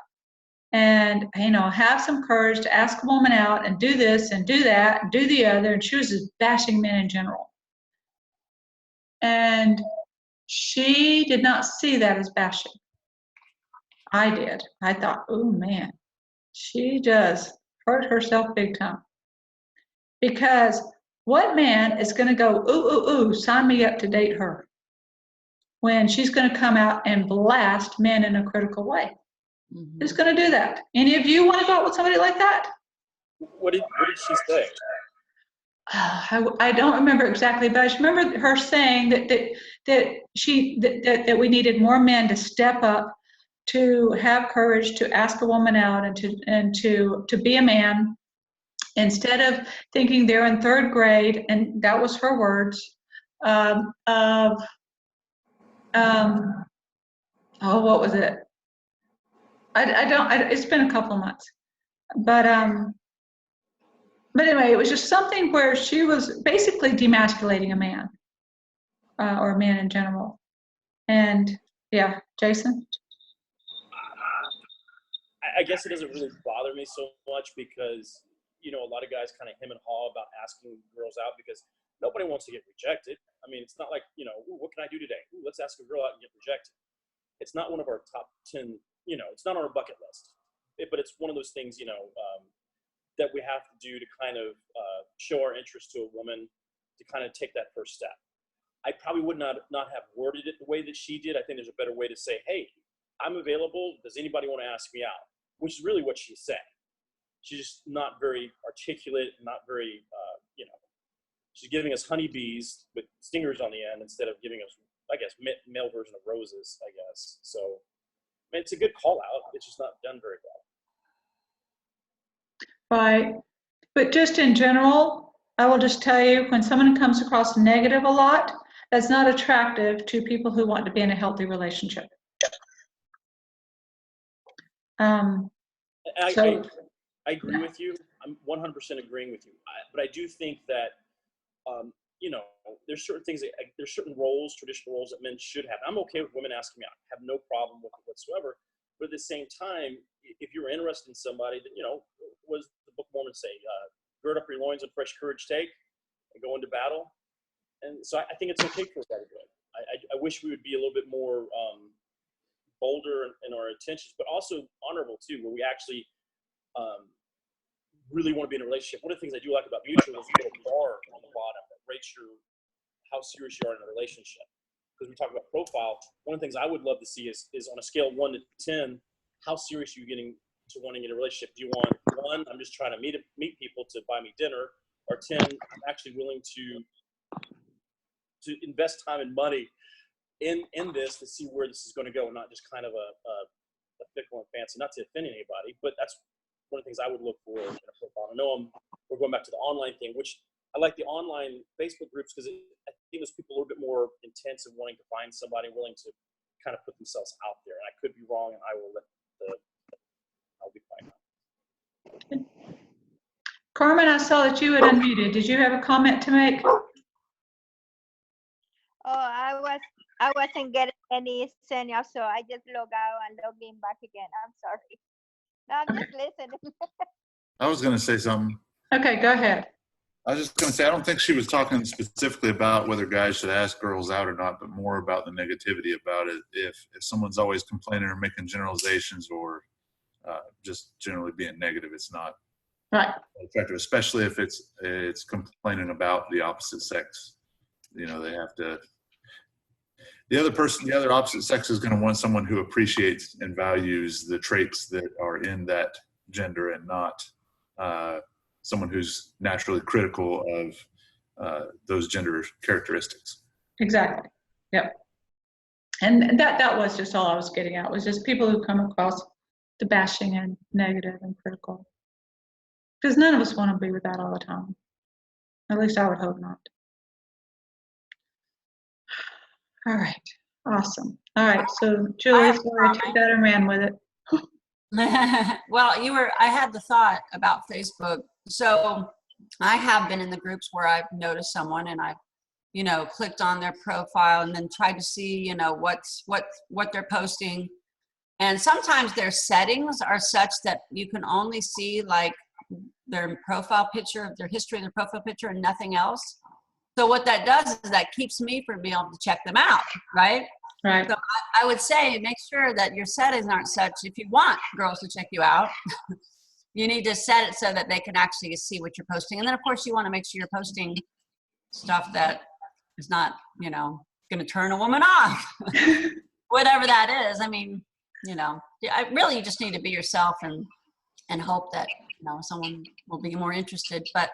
and, you know, have some courage to ask a woman out and do this and do that and do the other. And she was just bashing men in general. And she did not see that as bashing. I did. I thought, oh man, she just hurt herself big time. Because what man is going to go, ooh, sign me up to date her when she's going to come out and blast men in a critical way? Mm-hmm. Who's going to do that? Any of you want to go out with somebody like that? What did she say? I don't remember exactly, but I just remember her saying that we needed more men to step up, to have courage to ask a woman out and to be a man, instead of thinking they're in third grade, and that was her words, what was it? It's been a couple of months, but anyway, it was just something where she was basically demasculating a man, or a man in general. And yeah, Jason? I guess it doesn't really bother me so much because, you know, a lot of guys kind of hem and haw about asking girls out because nobody wants to get rejected. I mean, it's not like, you know, what can I do today? Let's ask a girl out and get rejected. It's not one of our top 10, you know, it's not on our bucket list. But it's one of those things, you know, that we have to do to kind of show our interest to a woman to kind of take that first step. I probably would not have worded it the way that she did. I think there's a better way to say, hey, I'm available. Does anybody want to ask me out? Which is really what she's saying. She's just not very articulate, not very, you know, she's giving us honeybees with stingers on the end instead of giving us, I guess, male version of roses, I guess. So, I mean, it's a good call out. It's just not done very well. Right. But just in general, I will just tell you, when someone comes across negative a lot, that's not attractive to people who want to be in a healthy relationship. I agree with you. I'm 100% agreeing with you. But I do think that, you know, there's certain things, there's certain roles, traditional roles that men should have. I'm okay with women asking me out. I have no problem with it whatsoever. But at the same time, if you're interested in somebody, that, you know, what does the Book of Mormon say? Gird up your loins and fresh courage take and go into battle. And so I think it's okay for that to do it. I wish we would be a little bit more bolder in our intentions, but also honorable too, where we actually really want to be in a relationship. One of the things I do like about mutual is a little bar on the bottom that rates how serious you are in a relationship. Because we talk about profile, one of the things I would love to see is on a scale of 1 to 10, how serious are you getting to wanting in a relationship? Do you want 1, I'm just trying to meet people to buy me dinner, or 10, I'm actually willing to to invest time and money in this to see where this is going to go, and not just kind of a fickle and fancy. Not to offend anybody, but that's one of the things I would look for in a profile. I know we're going back to the online thing, which I like the online Facebook groups because I think there's people a little bit more intense and wanting to find somebody willing to kind of put themselves out there. And I could be wrong, and I'll be fine. Carmen, I saw that you had unmuted. Did you have a comment to make? Oh, I wasn't getting any signal, so I just log out and log in back again. I'm sorry. No, I'm just listening. I was going to say something. Okay, go ahead. I was just going to say, I don't think she was talking specifically about whether guys should ask girls out or not, but more about the negativity about it. If someone's always complaining or making generalizations or just generally being negative, it's not Right. effective, especially if it's complaining about the opposite sex. You know, they have to, the other opposite sex is going to want someone who appreciates and values the traits that are in that gender and not someone who's naturally critical of those gender characteristics. Exactly. Yep. And that was just all I was getting at, was just people who come across the bashing and negative and critical. Because none of us want to be with that all the time. At least I would hope not. All right. Awesome. All right. So Julie, sorry, I took that and ran with it. Well, I had the thought about Facebook. So I have been in the groups where I've noticed someone and I've, clicked on their profile and then tried to see, what they're posting. And sometimes their settings are such that you can only see like their profile picture, their history of their profile picture and nothing else. So what that does is that keeps me from being able to check them out, right? Right. So I would say make sure that your settings aren't such, if you want girls to check you out, you need to set it so that they can actually see what you're posting. And then of course you want to make sure you're posting stuff that is not, going to turn a woman off, whatever that is. I mean, you just need to be yourself and hope that, someone will be more interested. But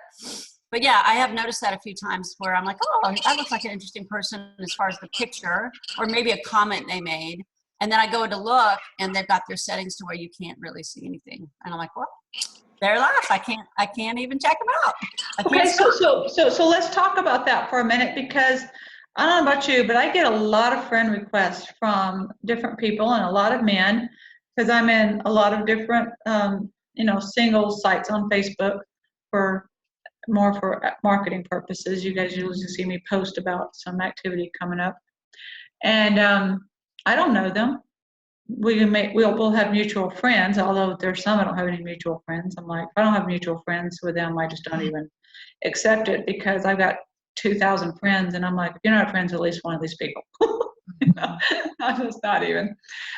yeah, I have noticed that a few times where I'm like, oh, that looks like an interesting person as far as the picture or maybe a comment they made. And then I go to look and they've got their settings to where you can't really see anything. And I'm like, well, they're lost. I can't even check them out. Okay, so let's talk about that for a minute, because I don't know about you, but I get a lot of friend requests from different people and a lot of men, because I'm in a lot of different, single sites on Facebook for marketing purposes. You guys usually see me post about some activity coming up, and I don't know them. We'll have mutual friends, although there's some I don't have any mutual friends. I'm like, if I don't have mutual friends with them, I just don't even accept it, because I've got 2,000 friends, and I'm like, if you're not friends with at least one of these people, I'm just not even.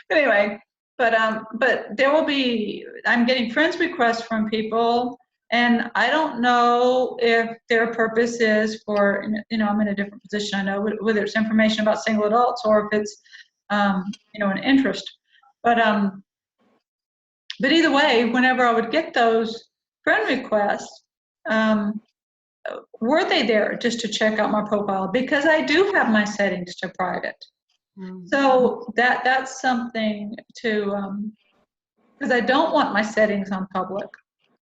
But anyway, but there will be, I'm getting friends requests from people, and I don't know if their purpose is for, I'm in a different position. I know whether it's information about single adults or if it's, an interest. But either way, whenever I would get those friend requests, were they there just to check out my profile? Because I do have my settings to private. Mm-hmm. So that's something to, because I don't want my settings on public.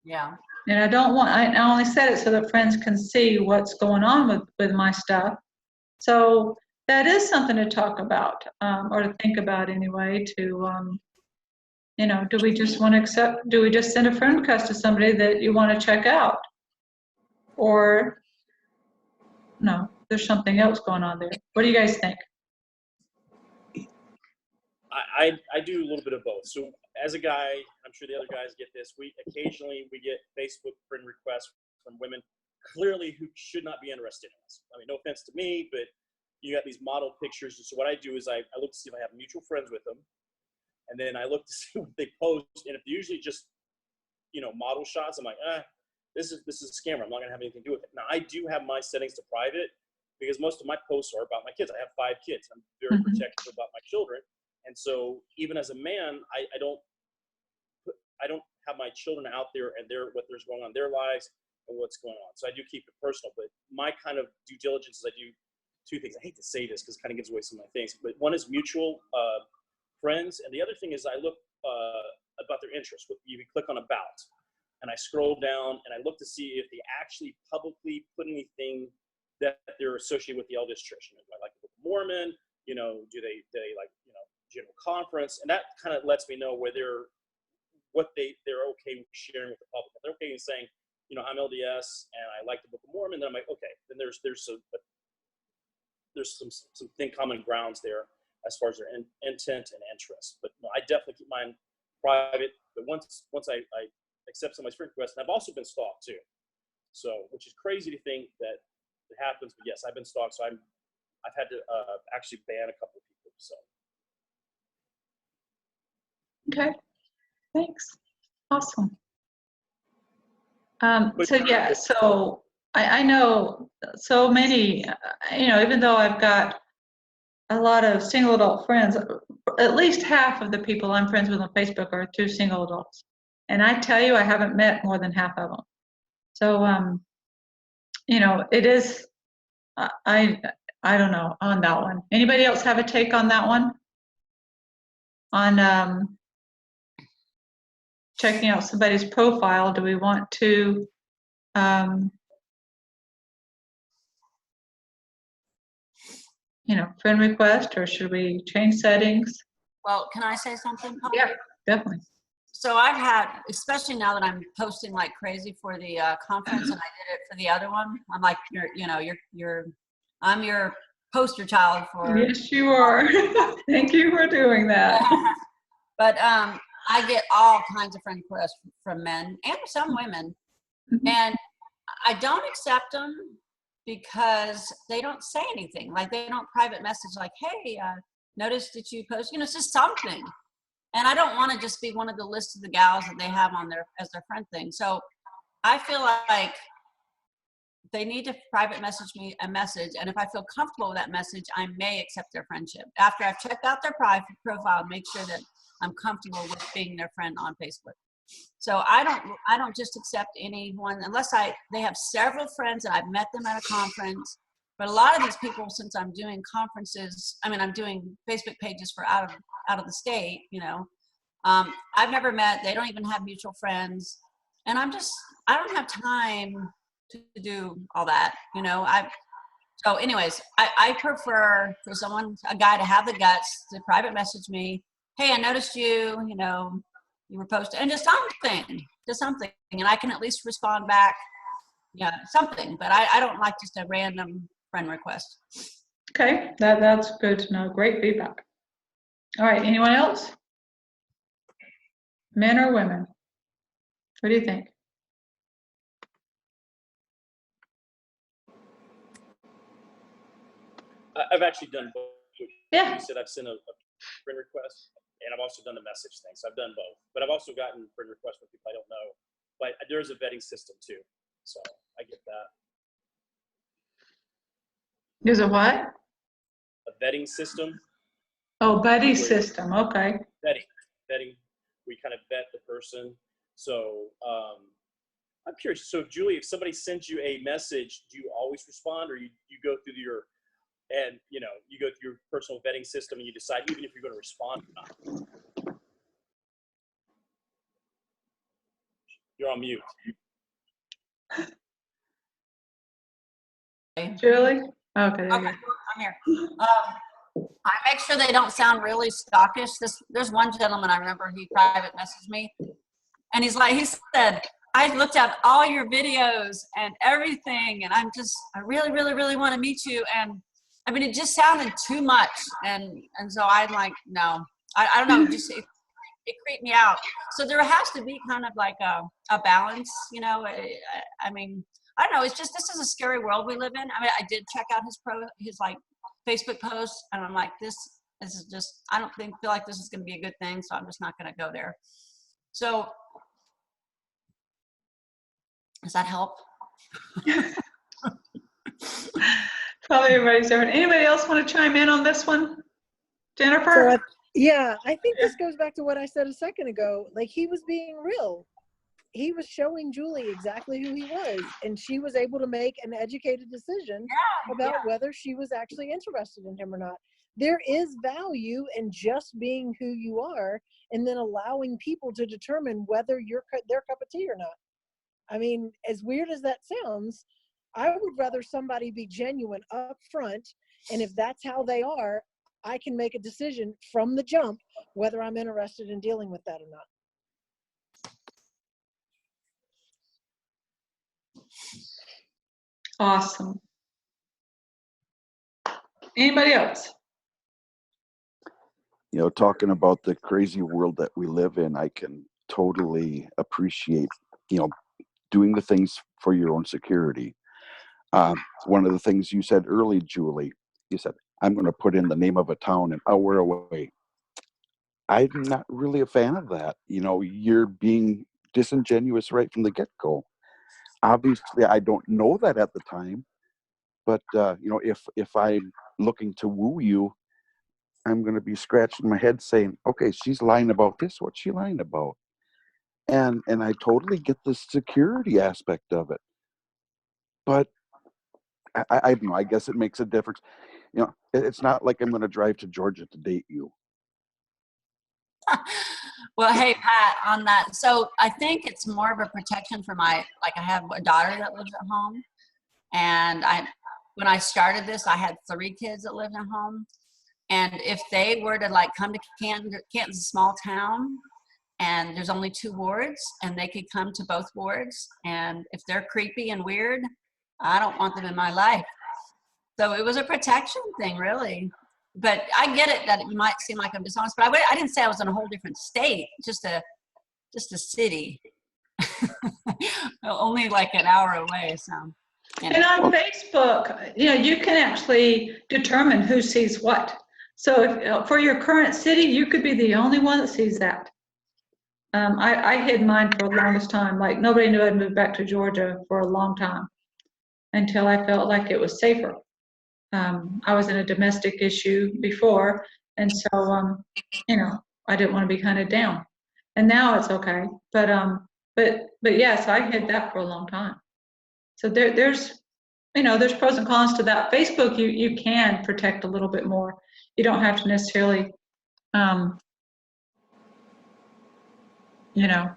Yeah. And I only set it so that friends can see what's going on with my stuff. So that is something to talk about, or to think about anyway, to, do we just send a friend request to somebody that you want to check out? Or, no, there's something else going on there. What do you guys think? I do a little bit of both. So as a guy, I'm sure the other guys get this. Occasionally we get Facebook friend requests from women clearly who should not be interested in us. I mean, no offense to me, but you got these model pictures. And so what I do is I look to see if I have mutual friends with them. And then I look to see what they post. And if they're usually just, model shots, I'm like, this is a scammer. I'm not gonna have anything to do with it. Now I do have my settings to private because most of my posts are about my kids. I have 5 kids. I'm very protective about my children. And so even as a man, I don't have my children out there and what's going on in their lives and what's going on. So I do keep it personal, but my kind of due diligence is I do two things. I hate to say this because it kind of gives away some of my things, but one is mutual friends, and the other thing is I look about their interests. You click on about, and I scroll down and I look to see if they actually publicly put anything that they're associated with the LDS Church. Do I like the Book of Mormon? Do they like General Conference? And that kind of lets me know whether they're okay with sharing with the public. If they're okay with saying, I'm LDS and I like the Book of Mormon, then I'm like, okay, then there's some common grounds there as far as their intent and interest. But no, I definitely keep mine private. But once I accept somebody's friend request, and I've also been stalked too. So, which is crazy to think that it happens, but yes, I've been stalked. So I've had to actually ban a couple of people. So. Okay, thanks. Awesome. So I know so many, even though I've got a lot of single adult friends, at least half of the people I'm friends with on Facebook are 2 single adults. And I tell you, I haven't met more than half of them. So, it is, I don't know on that one. Anybody else have a take on that one? On checking out somebody's profile, do we want to friend request, or should we change settings? Well, can I say something, Paula? Yeah, definitely. So I've had, especially now that I'm posting like crazy for the conference, and I did it for the other one. I'm like, I'm your poster child for. Yes, you are. Thank you for doing that. But I get all kinds of friend requests from men and some women, and I don't accept them because they don't say anything. Like, they don't private message like, hey, noticed that you post, it's just something. And I don't want to just be one of the list of the gals that they have on their as their friend thing. So I feel like they need to private message me a message, and if I feel comfortable with that message, I may accept their friendship after I've checked out their profile and make sure that I'm comfortable with being their friend on Facebook. So I don't just accept anyone unless they have several friends and I've met them at a conference. But a lot of these people, since I'm doing conferences, I'm doing Facebook pages for out of the state, I've never met, they don't even have mutual friends. And I don't have time to do all that, So anyways, I prefer for a guy to have the guts to private message me. Hey, I noticed you, you were posting, and just something. And I can at least respond back, something, but I don't like just a random friend request. Okay, that's good to know. Great feedback. All right, anyone else? Men or women? What do you think? I've actually done both. Yeah. You said I've sent a friend request, and I've also done the message thing. So I've done both. But I've also gotten friend requests from people I don't know. But there's a vetting system too. So I get that. There's a what? A vetting system. Oh, buddy system. Okay. Vetting. We kind of vet the person. So I'm curious. So Julie, if somebody sends you a message, do you always respond, or you go through your personal vetting system and you decide even if you're going to respond or not? You're on mute. Julie? Okay. Okay, I'm here. I make sure they don't sound really stockish. There's one gentleman I remember, he private messaged me, and he said, I looked at all your videos and everything, and I really, really, really want to meet you. And it just sounded too much. And so I'm like, no, I don't know, just it creeped me out. So there has to be kind of like a balance, I don't know. It's just, this is a scary world we live in. I did check out his Facebook post, and I'm like, this is just, I don't feel like this is going to be a good thing. So I'm just not going to go there. So does that help? Probably everybody's different. Anybody else want to chime in on this one? Jennifer? So, yeah, I think this goes back to what I said a second ago. Like, he was being real. he was showing Julie exactly who he was, and she was able to make an educated decision about whether she was actually interested in him or not. There is value in just being who you are, and then allowing people to determine whether you're their cup of tea or not. I mean, as weird as that sounds, I would rather somebody be genuine up front, and if that's how they are, I can make a decision from the jump whether I'm interested in dealing with that or not. Awesome. Anybody else? You know, talking about the crazy world that we live in, I can totally appreciate, you know, doing the things for your own security. One of the things you said early, Julie, you said, I'm going to put in the name of a town an hour away. I'm not really a fan of that. You know, you're being disingenuous right from the get-go. Obviously, I don't know that at the time, but you know, if I'm looking to woo you, I'm going to be scratching my head saying, okay, she's lying about this. What's she lying about? And I totally get the security aspect of it, but I don't know. I guess it makes a difference. You know, it's not like I'm going to drive to Georgia to date you. Well, hey, Pat, on that. So I think it's more of a protection for I have a daughter that lives at home. And when I started this, I had 3 kids that lived at home. And if they were to like come to Canton's a small town, and there's only 2 wards, and they could come to both wards. And if they're creepy and weird, I don't want them in my life. So it was a protection thing, really. But I get it that it might seem like I'm dishonest, but I didn't say I was in a whole different state, just a city. Only like an hour away, so. You know. And on Facebook, you know, you can actually determine who sees what. So if, for your current city, you could be the only one that sees that. I hid mine for the longest time. Like, nobody knew I'd moved back to Georgia for a long time until I felt like it was safer. I was in a domestic issue before, and so, you know, I didn't want to be hunted down. And now it's okay. But yes, I hid that for a long time. So there's, you know, there's pros and cons to that. Facebook, you can protect a little bit more. You don't have to necessarily, you know,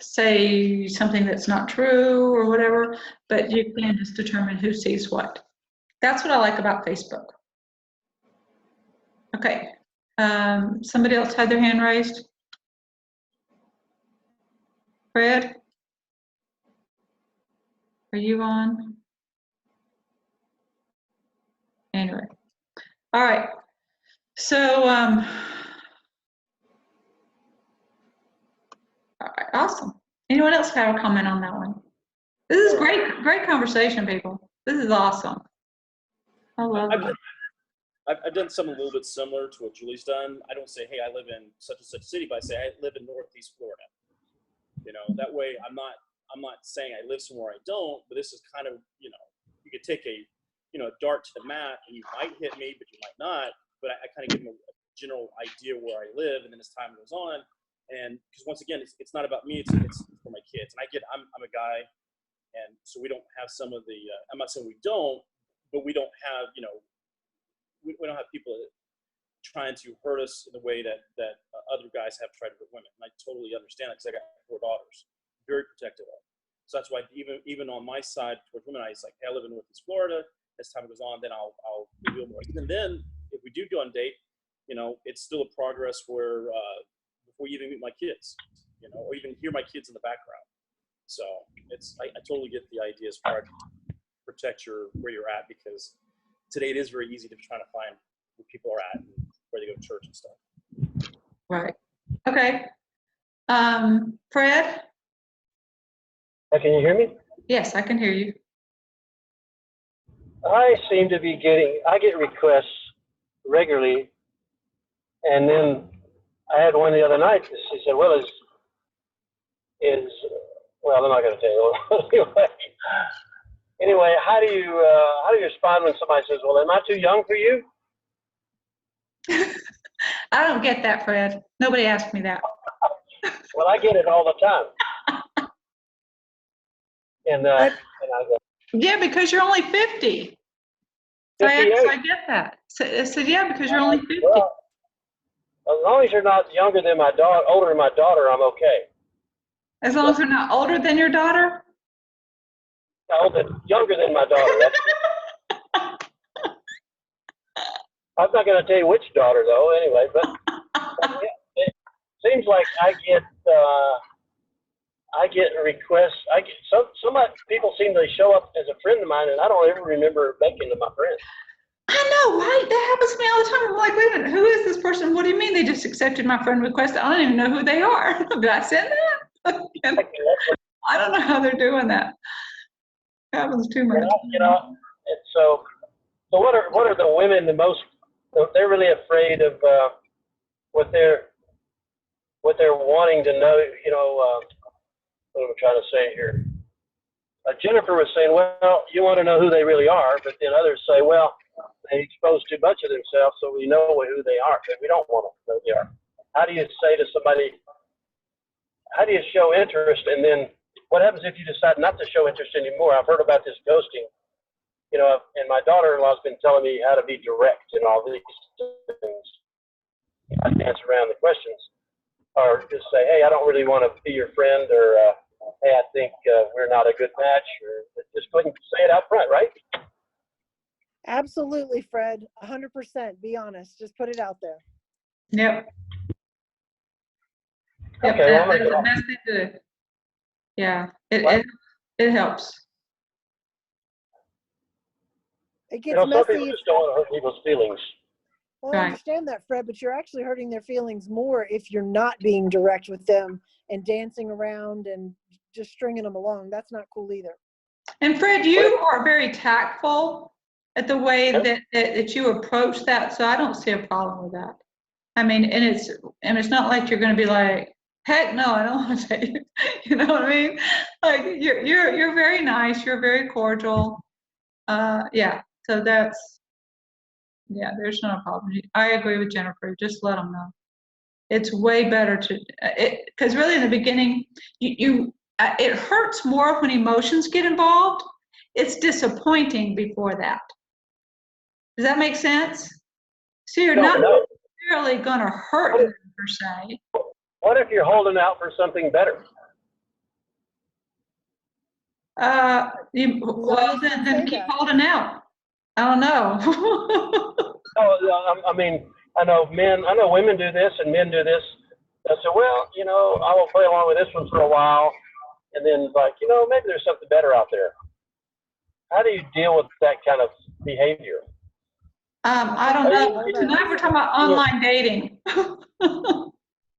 say something that's not true or whatever, but you can just determine who sees what. That's what I like about Facebook. Okay, somebody else had their hand raised? Fred? Are you on? Anyway, all right. So, all right, awesome. Anyone else have a comment on that one? This is great conversation, people. This is awesome. I love it. I've done something a little bit similar to what Julie's done. I don't say, hey, I live in such and such city, but I say I live in Northeast Florida. You know, that way I'm not saying I live somewhere I don't, but this is kind of, you know, you could take a, you know, a dart to the map and you might hit me, but you might not. But I kind of give them a general idea where I live, and then as time goes on, and because once again, it's not about me, it's for my kids. And I'm a guy, and so we don't have some of the, I'm not saying we don't, but we don't have, you know, we don't have people trying to hurt us in the way that other guys have tried to hurt women. And I totally understand that, because I got 4 daughters, very protective of. So that's why even on my side towards women, I was like, hey, I live in Northeast Florida. As time goes on, then I'll reveal more. Even then, if we do go on a date, you know, it's still a progress where before you even meet my kids, you know, or even hear my kids in the background. So I totally get the idea as far as protect where you're at, because today it is very easy to try to find where people are at and where they go to church and stuff. Right. Okay. Fred? Can you hear me? Yes, I can hear you. I seem to be I get requests regularly, and then I had one the other night. She said, well, well, I'm not going to tell you. Anyway, how do you respond when somebody says, well, am I too young for you? I don't get that, Fred. Nobody asked me that. Well, I get it all the time. And I go, Yeah, because you're only 50. So I 58. get that. So I said, yeah, because you're only 50. Well, as long as you're not younger than my daughter, older than my daughter, I'm okay. As long as they're not older than your daughter? Younger than my daughter. I'm not going to tell you which daughter, though, anyway. But it seems like I get requests. Some people seem to show up as a friend of mine, and I don't ever remember making them my friend. I know, right? That happens to me all the time. I'm like, wait a minute, who is this person? What do you mean they just accepted my friend request? I don't even know who they are. Did I send that? I don't know how they're doing that. It happens too much. And so what are the women the most? They're really afraid of what they're wanting to know. What am I trying to say here? Jennifer was saying, well, you want to know who they really are, but then others say, well, they expose too much of themselves, so we know who they are, but we don't want to know who they are. How do you say to somebody, how do you show interest, and then what happens if you decide not to show interest anymore? I've heard about this ghosting, and my daughter-in-law's been telling me how to be direct in all these things. I dance around the questions, or just say, hey, I don't really want to be your friend, or hey, I think we're not a good match, or just go ahead and say it out front, right? Absolutely, Fred. 100%. Be honest. Just put it out there. Yep. Okay, well, That's the best thing to do. Yeah, it helps. It gets some messy. people just don't want to hurt people's feelings. Well, I understand that, Fred, but you're actually hurting their feelings more if you're not being direct with them and dancing around and just stringing them along. That's not cool either. And Fred, you are very tactful at the way that you approach that, so I don't see a problem with that. I mean, and it's not like you're going to be like, heck no, I don't want to take it. You know what I mean? Like you're very nice, you're very cordial. Yeah, so there's no problem. I agree with Jennifer. Just let them know. It's way better because really in the beginning, it hurts more when emotions get involved. It's disappointing before that. Does that make sense? So you're not necessarily going to hurt them per se. What if you're holding out for something better? Well, then keep holding out. I don't know. I mean, I know women do this and men do this. I said, well, I will play along with this one for a while, and then maybe there's something better out there. How do you deal with that kind of behavior? I don't know. Tonight we're talking about online dating.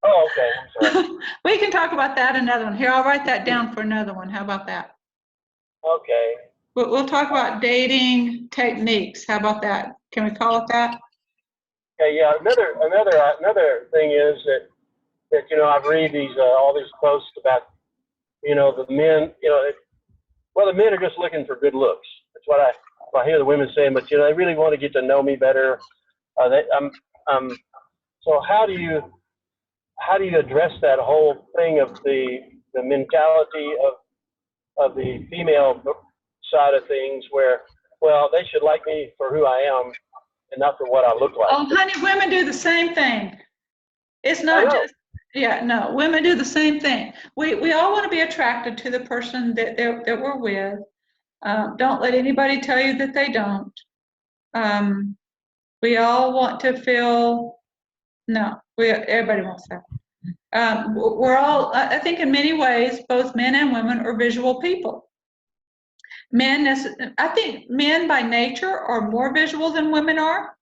Oh, okay. I'm sorry. We can talk about that another one. Here, I'll write that down for another one. How about that? Okay. We'll talk about dating techniques. How about that? Can we call it that? Okay. Yeah. Another thing is that I've read all these posts about the men. The men are just looking for good looks. That's what I hear the women saying. But they really want to get to know me better. So how do you address that whole thing of the mentality of the female side of things, where they should like me for who I am and not for what I look like? Oh, honey, women do the same thing. It's not just women do the same thing. We all want to be attracted to the person that we're with. Don't let anybody tell you that they don't. We all want to feel. Everybody wants that. We're all, I think in many ways, both men and women are visual people. I think men by nature are more visual than women are.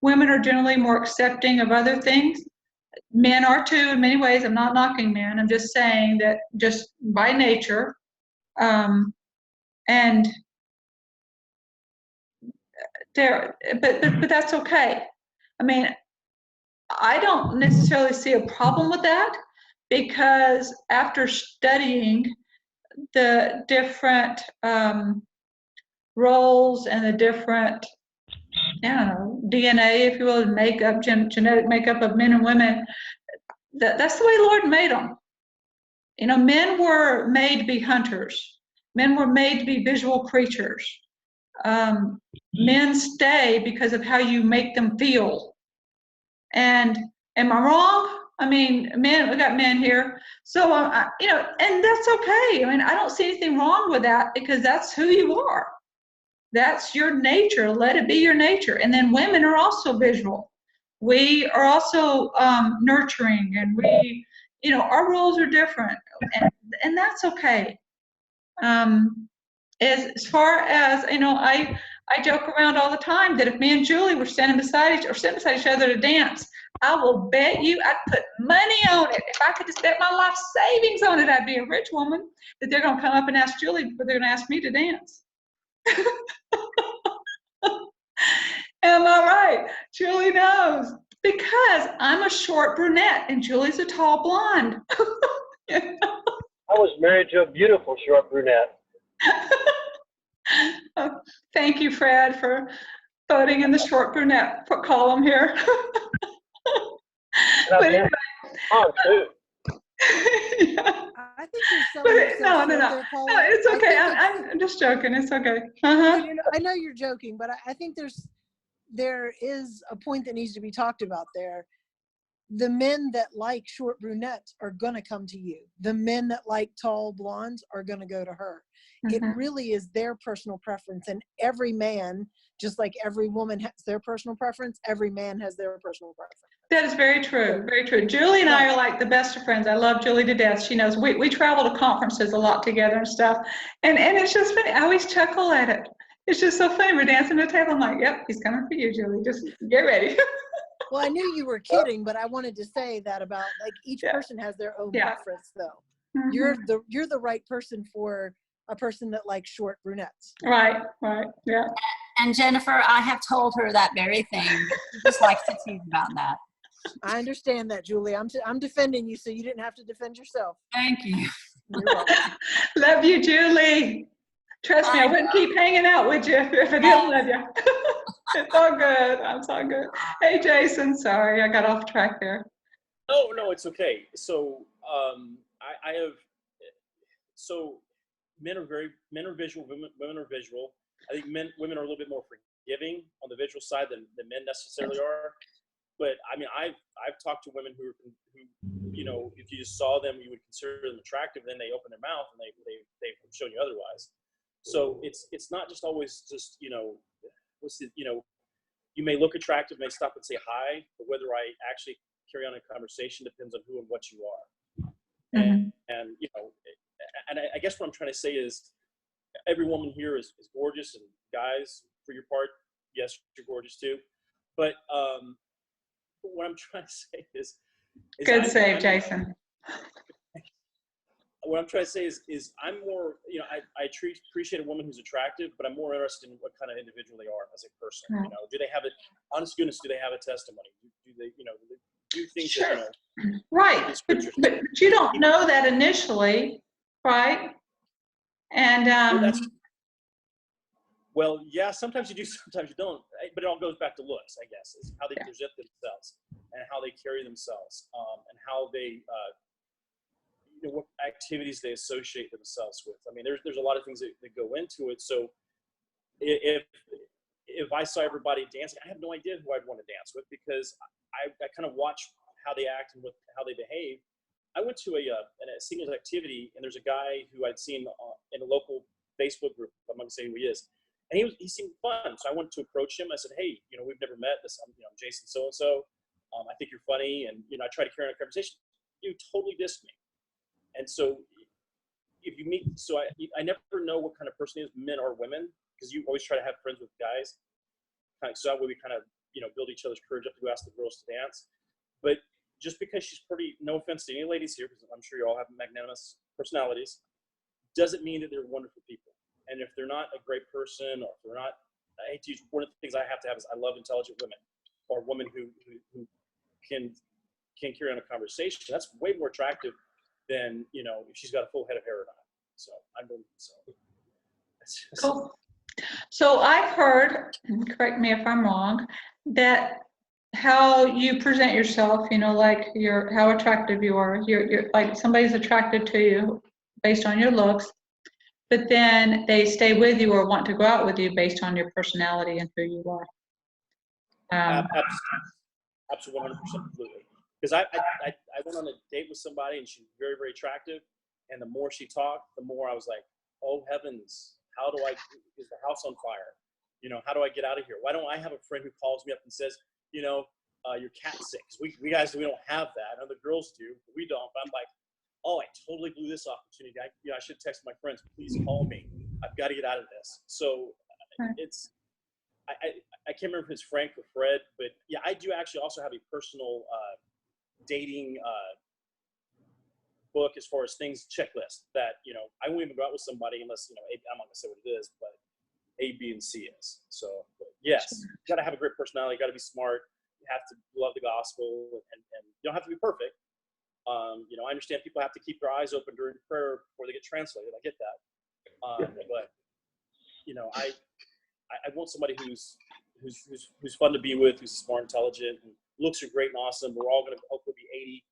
Women are generally more accepting of other things. Men are too in many ways. I'm not knocking men. I'm just saying that just by nature. And but that's okay. I mean, I don't necessarily see a problem with that, because after studying the different roles and the different, DNA, if you will, makeup, genetic makeup of men and women, that's the way the Lord made them. Men were made to be hunters. Men were made to be visual creatures. Men stay because of how you make them feel. And am I wrong? I mean, men, we got men here. So, and that's okay. I mean, I don't see anything wrong with that because that's who you are. That's your nature. Let it be your nature. And then women are also visual. We are also nurturing, and we, our roles are different, and that's okay. As far as I joke around all the time that if me and Julie were standing beside each other to dance, I will bet you I'd put money on it. If I could just bet my life savings on it, I'd be a rich woman. That they're going to come up and ask Julie, but they're going to ask me to dance. Am I right? Julie knows because I'm a short brunette and Julie's a tall blonde. I was married to a beautiful short brunette. Oh, thank you, Fred, for voting in the short brunette column here. But anyway, too. Yeah. I think you're selling yourself short there, Paula. No, it's okay. I'm just joking. It's okay. I know you're joking, but I think there is a point that needs to be talked about there. The men that like short brunettes are going to come to you. The men that like tall blondes are going to go to her. It really is their personal preference. And every man, just like every woman has their personal preference, every man has their personal preference. That is very true. Very true. Julie and I are like the best of friends. I love Julie to death. She knows we travel to conferences a lot together and stuff. And it's just funny. I always chuckle at it. It's just so funny. We're dancing at the table. I'm like, yep, he's coming for you, Julie. Just get ready. Well, I knew you were kidding, but I wanted to say that about like each person has their own preference, though. You're the right person for a person that likes short brunettes. Right, yeah. And Jennifer, I have told her that very thing. She just likes to tease about that. I understand that, Julie. I'm defending you, so you didn't have to defend yourself. Thank you. You're welcome. Love you, Julie. Trust me, I wouldn't keep hanging out with you if I didn't love you. It's all good. It's all good. Hey, Jason. Sorry, I got off track there. No, it's okay. So I have. So men are visual. Women are visual. I think women are a little bit more forgiving on the visual side than men necessarily are. But I mean, I've talked to women who if you just saw them, you would consider them attractive. Then they open their mouth and they've shown you otherwise. So it's not just always just you may look attractive, may stop and say hi, but whether I actually carry on a conversation depends on who and what you are. And I guess what I'm trying to say is every woman here is gorgeous, and guys, for your part, yes, you're gorgeous too. But what I'm trying to say is good save, Jason. What I'm trying to say is I'm more, I appreciate a woman who's attractive, but I'm more interested in what kind of individual they are as a person. Right. Do they have honest goodness, do they have a testimony? Do they, do things sure. that, right. But you don't know that initially, right? And well, yeah, sometimes you do, sometimes you don't. But it all goes back to looks, I guess, is how they present themselves and how they carry themselves, and how they, what activities they associate themselves with. I mean, there's a lot of things that go into it. So if I saw everybody dancing, I have no idea who I'd want to dance with because I kind of watch how they act and how they behave. I went to a singles activity, and there's a guy who I'd seen in a local Facebook group. I'm not gonna say who he is. And he seemed fun. So I wanted to approach him. I said, hey, we've never met. I'm Jason so-and-so. I think you're funny. And, I try to carry on a conversation. You totally dissed me. And so if you meet, so I never know what kind of person he is, men or women, because you always try to have friends with guys. So that way we kind of, build each other's courage up to go ask the girls to dance. But just because she's pretty, no offense to any ladies here, because I'm sure you all have magnanimous personalities, doesn't mean that they're wonderful people. And if they're not a great person, or if they're not, I hate to use, one of the things I have to have is I love intelligent women, or women who can carry on a conversation. That's way more attractive than, if she's got a full head of hair or not. So I'm going so. Cool. So I've heard, correct me if I'm wrong, that how you present yourself, like how attractive you are. You're like somebody's attracted to you based on your looks, but then they stay with you or want to go out with you based on your personality and who you are. Absolutely, 100%, completely. Because I went on a date with somebody and she's very, very attractive, and the more she talked, the more I was like, oh heavens, is the house on fire? How do I get out of here? Why don't I have a friend who calls me up and says, your cat's sick? 'Cause we guys, we don't have that. Other girls do, but we don't. But I'm like, oh, I totally blew this opportunity. I should text my friends, please call me. I've got to get out of this. So it's, I can't remember if it's Frank or Fred, but yeah, I do actually also have a personal dating book as far as things checklist that, I won't even go out with somebody unless, I'm not gonna say what it is, but A, B, and C is. So yes, you got to have a great personality. You got to be smart. You have to love the gospel, and you don't have to be perfect. I understand people have to keep their eyes open during prayer before they get translated. I get that. But I want somebody who's fun to be with, who's smart, intelligent, and looks are great and awesome. We're all going to hopefully be 80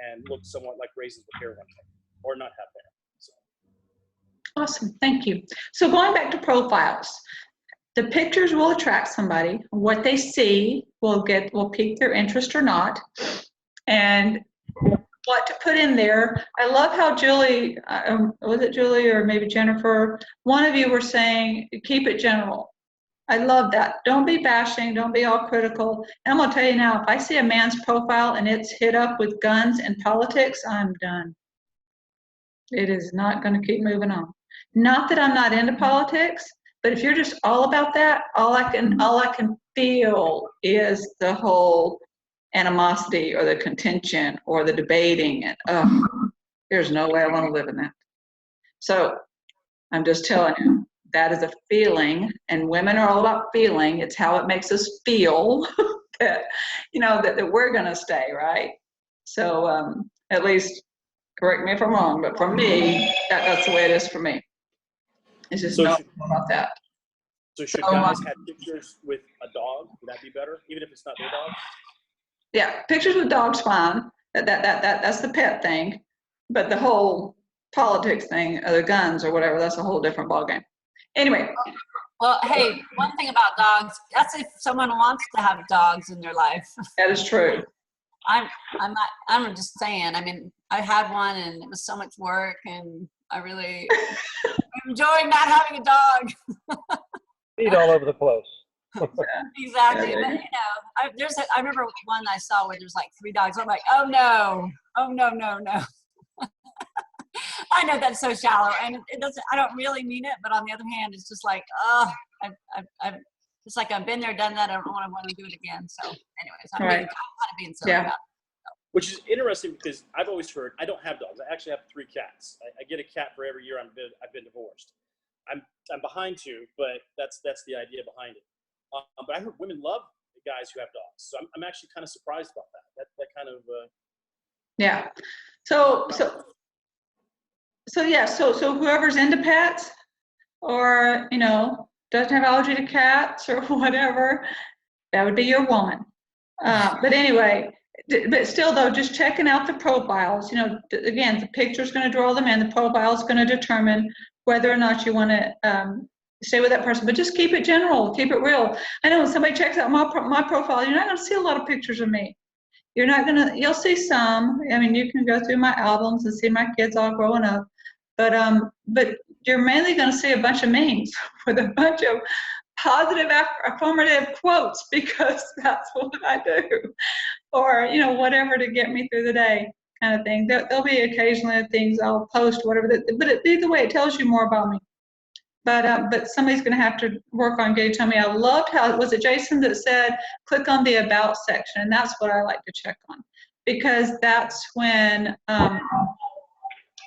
and look somewhat like raisins with hair one day, or not have hair. So. Awesome, thank you. So going back to profiles, the pictures will attract somebody. What they see will pique their interest or not, and what to put in there. I love how Julie, was it Julie or maybe Jennifer? One of you were saying keep it general. I love that. Don't be bashing. Don't be all critical. And I'm gonna tell you now, if I see a man's profile and it's hit up with guns and politics, I'm done. It is not going to keep moving on. Not that I'm not into politics, but if you're just all about that, all I can feel is the whole animosity or the contention or the debating, and there's no way I want to live in that. So I'm just telling you, that is a feeling, and women are all about feeling. It's how it makes us feel that that we're going to stay, right? So at least, correct me if I'm wrong, but for me, that's the way it is for me. It's just not about that. So should guys have pictures with a dog? Would that be better, even if it's not their dog? Yeah, pictures with dogs fine. That's the pet thing, but the whole politics thing, or the guns or whatever, that's a whole different ballgame. Anyway. Well, hey, one thing about dogs, that's if someone wants to have dogs in their life. That is true. I'm just saying, I mean, I had one and it was so much work, and I really enjoyed not having a dog. Feet all over the place. Exactly. But I remember one I saw where there's like 3 dogs. I'm like, oh no. I know that's so shallow, and it doesn't. I don't really mean it, but on the other hand, it's just like, I've it's like I've been there, done that. I don't want to do it again. So, anyways, I'm kind of being silly about it. Which is interesting because I've always heard I don't have dogs. I actually have 3 cats. I get a cat for every year I've been divorced. I'm behind 2, but that's the idea behind it. But I heard women love the guys who have dogs, so I'm actually kind of surprised about that. That kind of yeah. So whoever's into pets, or doesn't have allergy to cats or whatever, that would be your woman. But anyway, but still though, just checking out the profiles. Again, the picture's going to draw them in. The profile is going to determine whether or not you want to stay with that person. But just keep it general, keep it real. I know when somebody checks out my profile, you're not going to see a lot of pictures of me. You'll see some. I mean, you can go through my albums and see my kids all growing up, but you're mainly going to see a bunch of memes with a bunch of positive affirmative quotes, because that's what I do, or whatever to get me through the day, kind of thing. There'll be occasionally things I'll post, whatever, but either way, it tells you more about me. But somebody's going to have to work on getting to me. I loved how, was it Jason that said, click on the about section? And that's what I like to check on, because that's when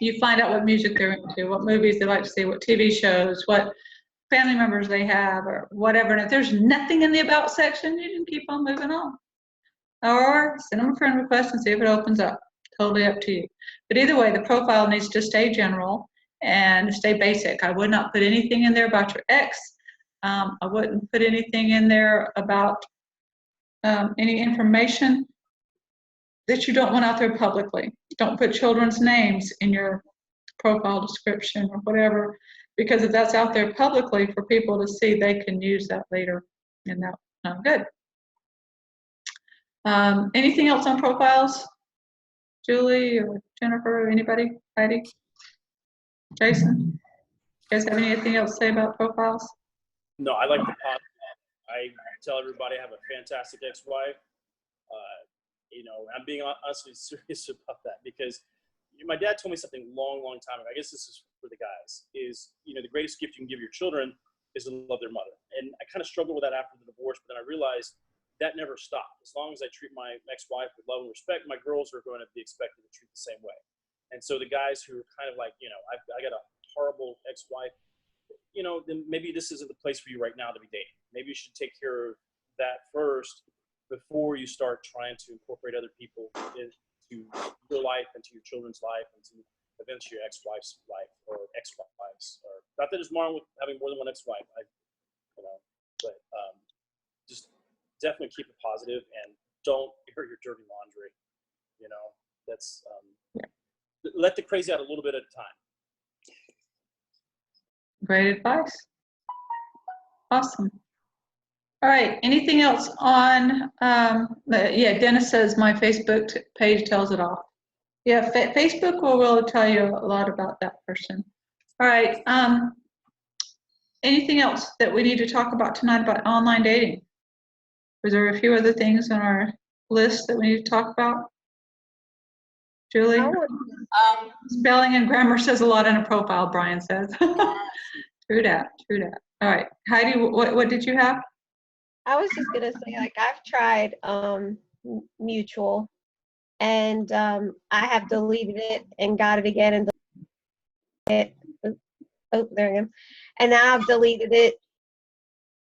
you find out what music they're into, what movies they like to see, what TV shows, what family members they have, or whatever. And if there's nothing in the about section, you can keep on moving on. Or send them a friend request and see if it opens up. Totally up to you. But either way, the profile needs to stay general and stay basic. I would not put anything in there about your ex. I wouldn't put anything in there about any information that you don't want out there publicly. Don't put children's names in your profile description or whatever, because if that's out there publicly for people to see, they can use that later, and that's not good. Anything else on profiles? Julie or Jennifer or anybody? Heidi? Jason? You guys have anything else to say about profiles? No, I like the positive. I tell everybody I have a fantastic ex-wife. You know, I'm being honestly serious about that because my dad told me something long time ago. I guess this is for the guys, is, you know, the greatest gift you can give your children is to love their mother. And I kind of struggled with that after the divorce, but then I realized that never stopped. As long as I treat my ex-wife with love and respect, my girls are going to be expected to treat the same way. And so the guys who are kind of like, you know, I got a horrible ex-wife, you know, then maybe this isn't the place for you right now to be dating. Maybe you should take care of that first before you start trying to incorporate other people into your life, into your children's life, into eventually your ex-wife's life or ex-wives. Or not that there's wrong with having more than one ex-wife, you know, but just definitely keep it positive and don't air your dirty laundry. You know, that's let the crazy out a little bit at a time. Great advice. Awesome. All right, anything else on, yeah, Dennis says my Facebook page tells it all. Yeah, Facebook will really tell you a lot about that person. All right, anything else that we need to talk about tonight about online dating? Was there a few other things on our list that we need to talk about? Julie? Spelling and grammar says a lot in a profile, Brian says. True that. All right, Heidi, what did you have? I was just gonna say, like, I've tried Mutual, and I have deleted it and got it again and deleted it. Oh, there I am. And now I've deleted it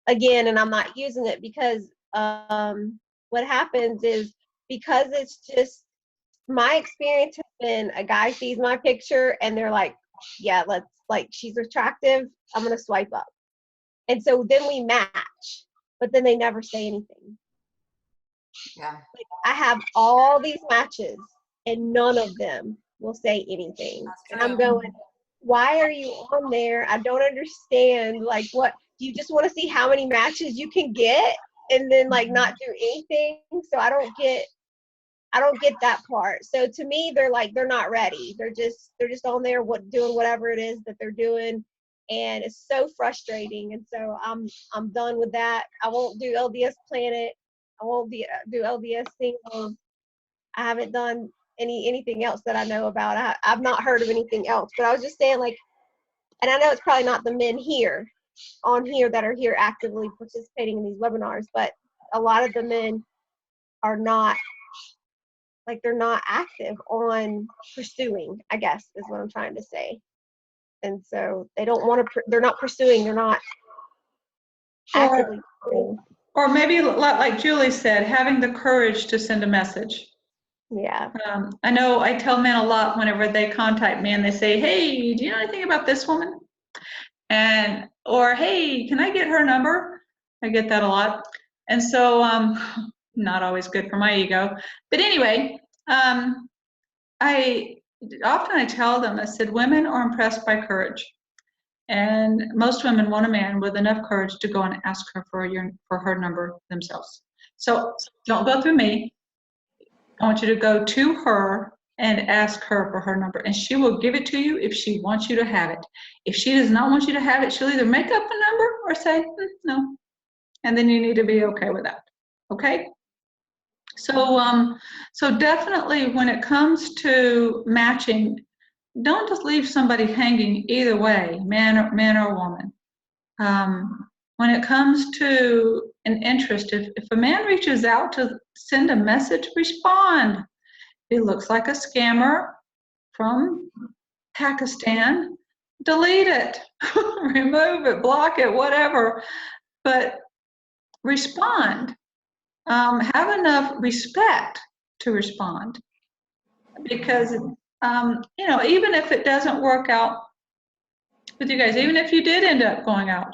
again, and I'm not using it because what happens is, because it's just, my experience has been a guy sees my picture and they're like, yeah, let's, like, she's attractive, I'm gonna swipe up. And so then we match, but then they never say anything. Yeah. Like, I have all these matches and none of them will say anything. And I'm going, why are you on there? I don't understand. Like, what, do you just want to see how many matches you can get and then, like, not do anything? So I don't get that part. So to me, they're like, they're not ready. They're just on there doing whatever it is that they're doing. And it's so frustrating. And so I'm done with that. I won't do LDS Planet. I won't do LDS Singles. I haven't done anything else that I know about. I've not heard of anything else. But I was just saying, like, and I know it's probably not the men on here that are here actively participating in these webinars, but a lot of the men are not, like, they're not active on pursuing, I guess is what I'm trying to say. And so they don't want to, they're not pursuing, they're not actively pursuing. Or maybe, like Julie said, having the courage to send a message. Yeah. I know I tell men a lot whenever they contact me and they say, hey, do you know anything about this woman? Or, hey, can I get her number? I get that a lot. And so, not always good for my ego. But anyway, I tell them, I said, women are impressed by courage. And most women want a man with enough courage to go and ask her for her number themselves. So don't go through me. I want you to go to her and ask her for her number. And she will give it to you if she wants you to have it. If she does not want you to have it, she'll either make up a number or say, no. And then you need to be okay with that. Okay? So definitely when it comes to matching, don't just leave somebody hanging either way, man or woman. When it comes to an interest, if a man reaches out to send a message, respond. If it looks like a scammer from Pakistan, delete it, remove it, block it, whatever. But respond. Have enough respect to respond, because even if it doesn't work out with you guys, even if you did end up going out,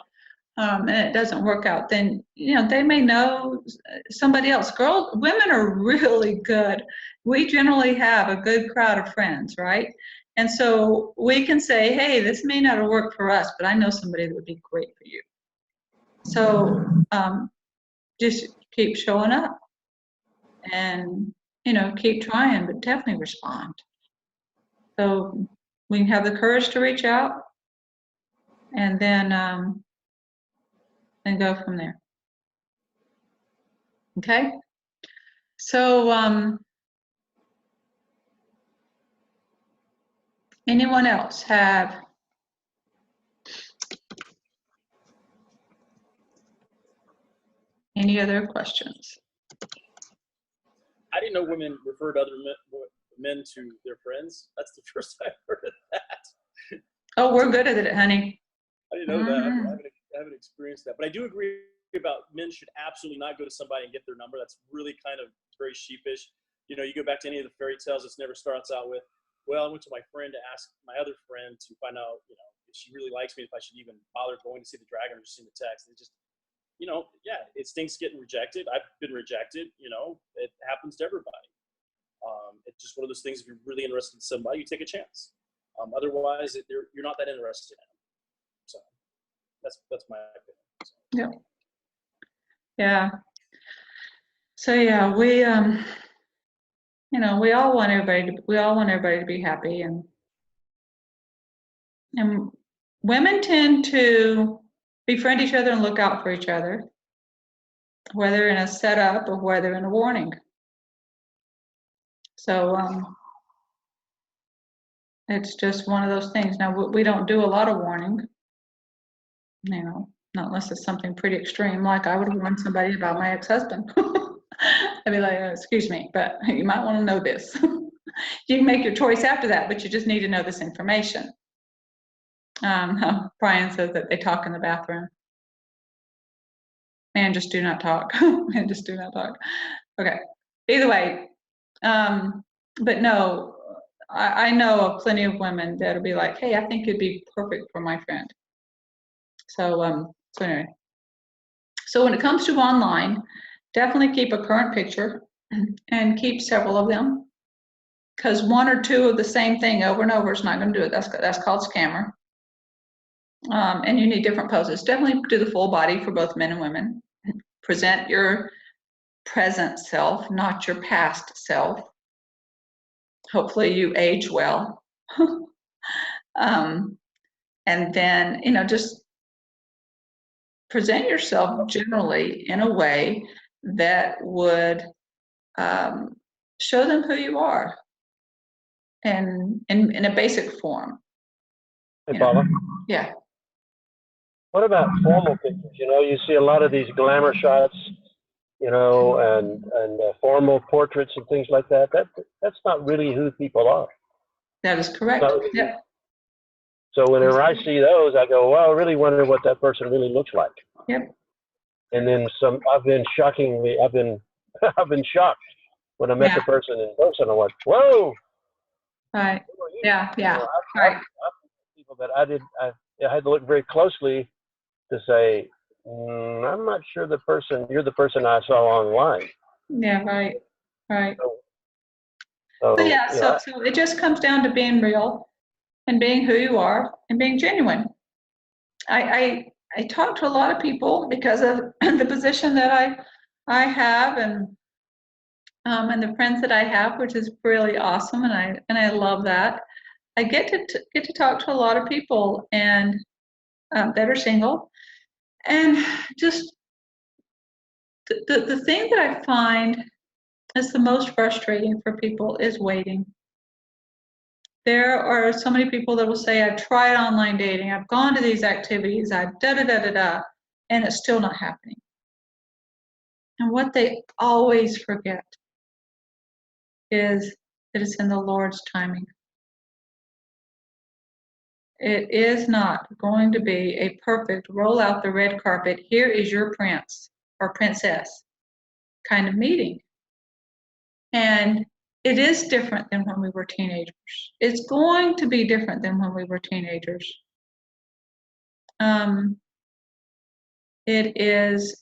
and it doesn't work out, then, they may know somebody else. Women are really good. We generally have a good crowd of friends, right? And so we can say, hey, this may not have worked for us, but I know somebody that would be great for you. So just keep showing up and, keep trying, but definitely respond. So we have the courage to reach out and then go from there. Okay? So anyone else have any other questions? I didn't know women referred other men to their friends. That's the first I've heard of that. Oh, we're good at it, honey. I didn't know that. I haven't experienced that. But I do agree about men should absolutely not go to somebody and get their number. That's really kind of very sheepish. You go back to any of the fairy tales, it never starts out with, well, I went to my friend to ask my other friend to find out, if she really likes me, if I should even bother going to see the dragon or just seeing the text. It just, it stinks getting rejected. I've been rejected, it happens to everybody. It's just one of those things, if you're really interested in somebody, you take a chance. Otherwise, you're not that interested in them. So that's my opinion. So. Yeah. So yeah, we we all want everybody to be happy, and women tend to befriend each other and look out for each other, whether in a setup or whether in a warning. So it's just one of those things. Now we don't do a lot of warning, not unless it's something pretty extreme, like I would warn somebody about my ex-husband. I'd be like, excuse me, but you might want to know this. You can make your choice after that, but you just need to know this information. Brian says that they talk in the bathroom. Man, just do not talk. Man, just do not talk. Okay. Either way, but no, I know of plenty of women that'll be like, hey, I think it'd be perfect for my friend. So anyway. So when it comes to online, definitely keep a current picture and keep several of them, because one or two of the same thing over and over is not going to do it. That's called scammer. And you need different poses. Definitely do the full body for both men and women. Present your present self, not your past self. Hopefully you age well. And then, just present yourself generally in a way that would show them who you are, and in a basic form. Hey, Paula. Yeah. What about formal pictures? You see a lot of these glamour shots, and formal portraits and things like that. That's not really who people are. That is correct. Really, yep. So whenever I see those, I go, well, I really wonder what that person really looks like. Yep. And then I've been shocked when I met the person in person. I went, whoa. Right. Yeah. Right. People that I had to look very closely to say, I'm not sure you're the person I saw online. Yeah. Right. So it just comes down to being real and being who you are and being genuine. I talk to a lot of people because of the position that I have, and the friends that I have, which is really awesome, and I love that. I get to talk to a lot of people and that are single, and just the thing that I find is the most frustrating for people is waiting. There are so many people that will say, I've tried online dating, I've gone to these activities, I've da-da-da-da-da, and it's still not happening. And what they always forget is that it's in the Lord's timing. It is not going to be a perfect roll out the red carpet, here is your prince or princess kind of meeting. And it is different than when we were teenagers. It's going to be different than when we were teenagers. It is,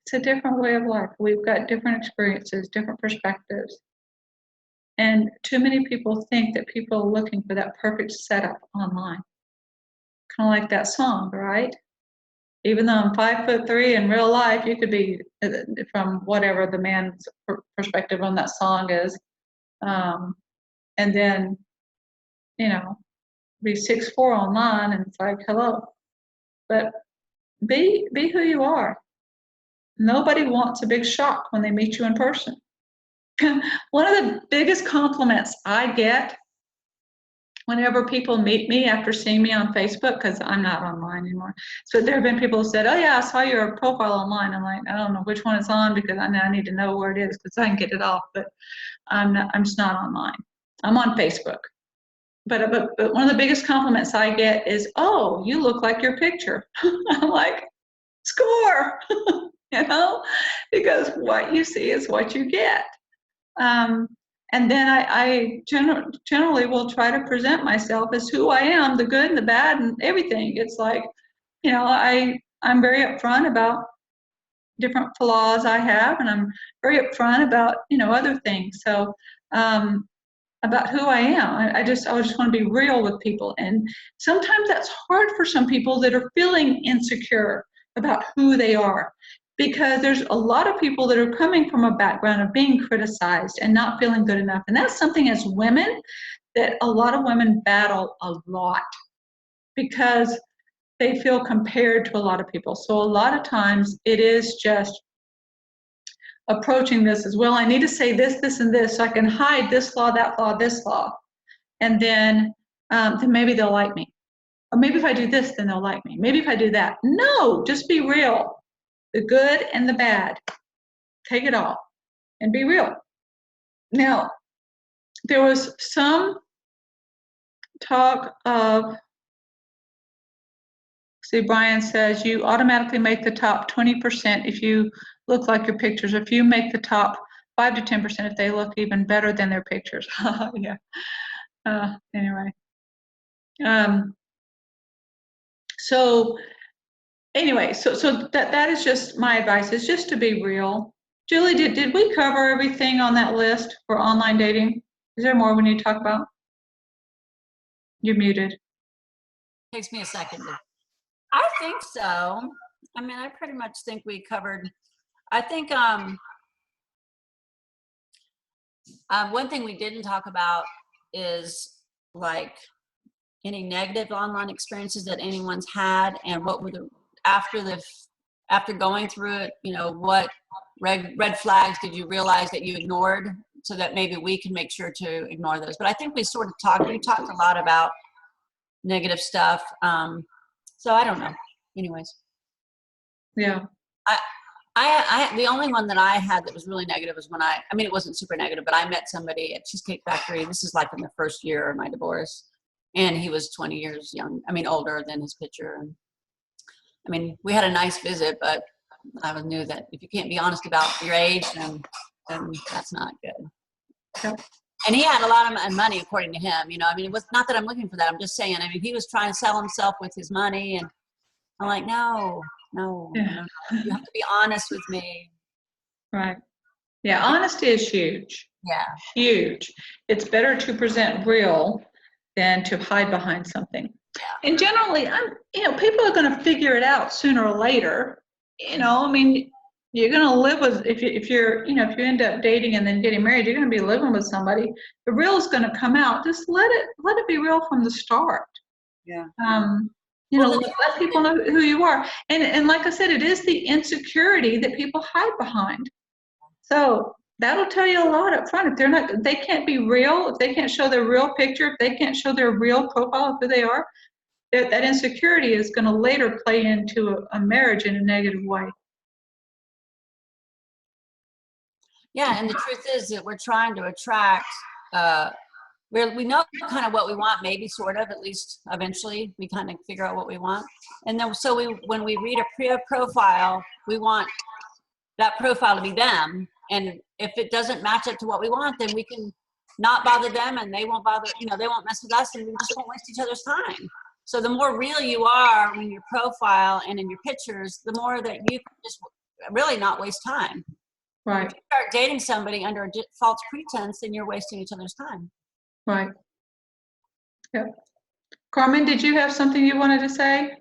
it's a different way of life. We've got different experiences, different perspectives. And too many people think that people are looking for that perfect setup online. Kind of like that song, right? Even though I'm 5'3" in real life, you could be from whatever the man's perspective on that song is. And then, you know, be 6'4" online and it's like, hello. But be who you are. Nobody wants a big shock when they meet you in person. One of the biggest compliments I get whenever people meet me after seeing me on Facebook, because I'm not online anymore. So there have been people who said, oh yeah, I saw your profile online. I'm like, I don't know which one it's on because I need to know where it is because I can get it off, but I'm just not online. I'm on Facebook. But one of the biggest compliments I get is, oh, you look like your picture. I'm like, score, you know, because what you see is what you get. And then I generally will try to present myself as who I am, the good and the bad and everything. It's like, you know, I'm very upfront about different flaws I have, and I'm very upfront about, you know, other things. So about who I am. I just want to be real with people. And sometimes that's hard for some people that are feeling insecure about who they are, because there's a lot of people that are coming from a background of being criticized and not feeling good enough. And that's something as women that a lot of women battle a lot because they feel compared to a lot of people. So a lot of times it is just approaching this as, well, I need to say this, this, and this, so I can hide this flaw, that flaw, this flaw. And then maybe they'll like me. Or maybe if I do this, then they'll like me. Maybe if I do that. No, just be real. The good and the bad. Take it all and be real. Now, there was some talk of, see, Brian says you automatically make the top 20% if you look like your pictures. If you make the top 5 to 10% if they look even better than their pictures. Yeah. Anyway. So anyway, so that is just my advice, is just to be real. Julie, did we cover everything on that list for online dating? Is there more we need to talk about? You're muted. Takes me a second. I think so. I mean, I pretty much think we covered. I think one thing we didn't talk about is like any negative online experiences that anyone's had, and what were the after going through it, you know, what red flags did you realize that you ignored, so that maybe we can make sure to ignore those. But I think we sort of you talked a lot about negative stuff. So I don't know. Anyways. Yeah. I the only one that I had that was really negative was when I mean, it wasn't super negative, but I met somebody at Cheesecake Factory. This is like in the first year of my divorce. And he was 20 years older than his picture. And I mean, we had a nice visit, but I knew that if you can't be honest about your age, then that's not good. Yep. And he had a lot of money, according to him. You know, I mean, it was not that I'm looking for that. I'm just saying, I mean, he was trying to sell himself with his money. And I'm like, no, Yeah. you have to be honest with me. Right. Yeah, honesty is huge. Yeah. Huge. It's better to present real than to hide behind something. Yeah. And generally, people are going to figure it out sooner or later. You know, I mean, you're going to live with, if you end up dating and then getting married, you're going to be living with somebody. The real is going to come out. Just let it be real from the start. Yeah. Let people know who you are. And like I said, it is the insecurity that people hide behind. So that'll tell you a lot up front. If they can't be real, if they can't show their real picture, if they can't show their real profile of who they are, that insecurity is going to later play into a marriage in a negative way. Yeah, and the truth is that we're trying to attract, we know kind of what we want, maybe sort of, at least eventually we kind of figure out what we want. And then when we read a profile, we want that profile to be them. And if it doesn't match up to what we want, then we can not bother them, and they won't bother, they won't mess with us, and we just won't waste each other's time. So the more real you are in your profile and in your pictures, the more that you can just really not waste time. Right. If you start dating somebody under a false pretense, then you're wasting each other's time. Right. Yep. Carmen, did you have something you wanted to say?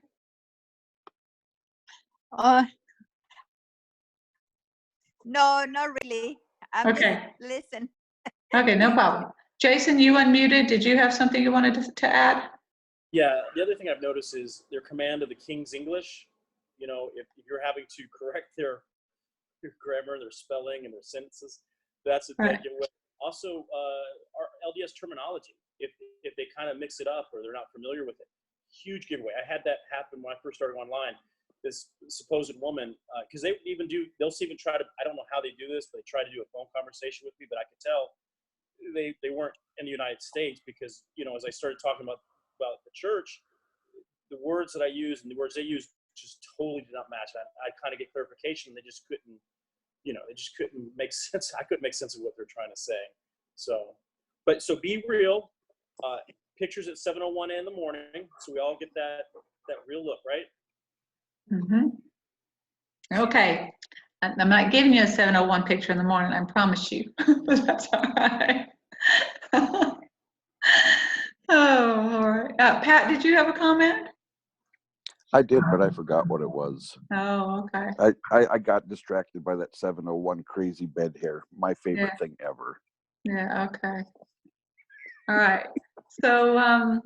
No, not really. I'm Okay. just listen. Okay, no problem. Jason, you unmuted. Did you have something you wanted to add? Yeah, the other thing I've noticed is their command of the King's English. If you're having to correct their grammar, their spelling, and their sentences, that's a Right. big giveaway. Also, our LDS terminology, if they kind of mix it up or they're not familiar with it, huge giveaway. I had that happen when I first started online. This supposed woman, because they'll even try to, I don't know how they do this, but they try to do a phone conversation with me, but I could tell they weren't in the United States because, as I started talking about the church, the words that I used and the words they used just totally did not match. I kind of get clarification, and they just couldn't, they just couldn't make sense. I couldn't make sense of what they're trying to say. So be real. Pictures at 7:01 in the morning, so we all get that real look, right? Mm-hmm. Okay. I'm not giving you a 7:01 picture in the morning, I promise you. That's all right. Oh, all right. Pat, did you have a comment? I did, but I forgot what it was. Oh, okay. I got distracted by that 701 crazy bed hair. My favorite thing ever. Yeah, okay. All right. So,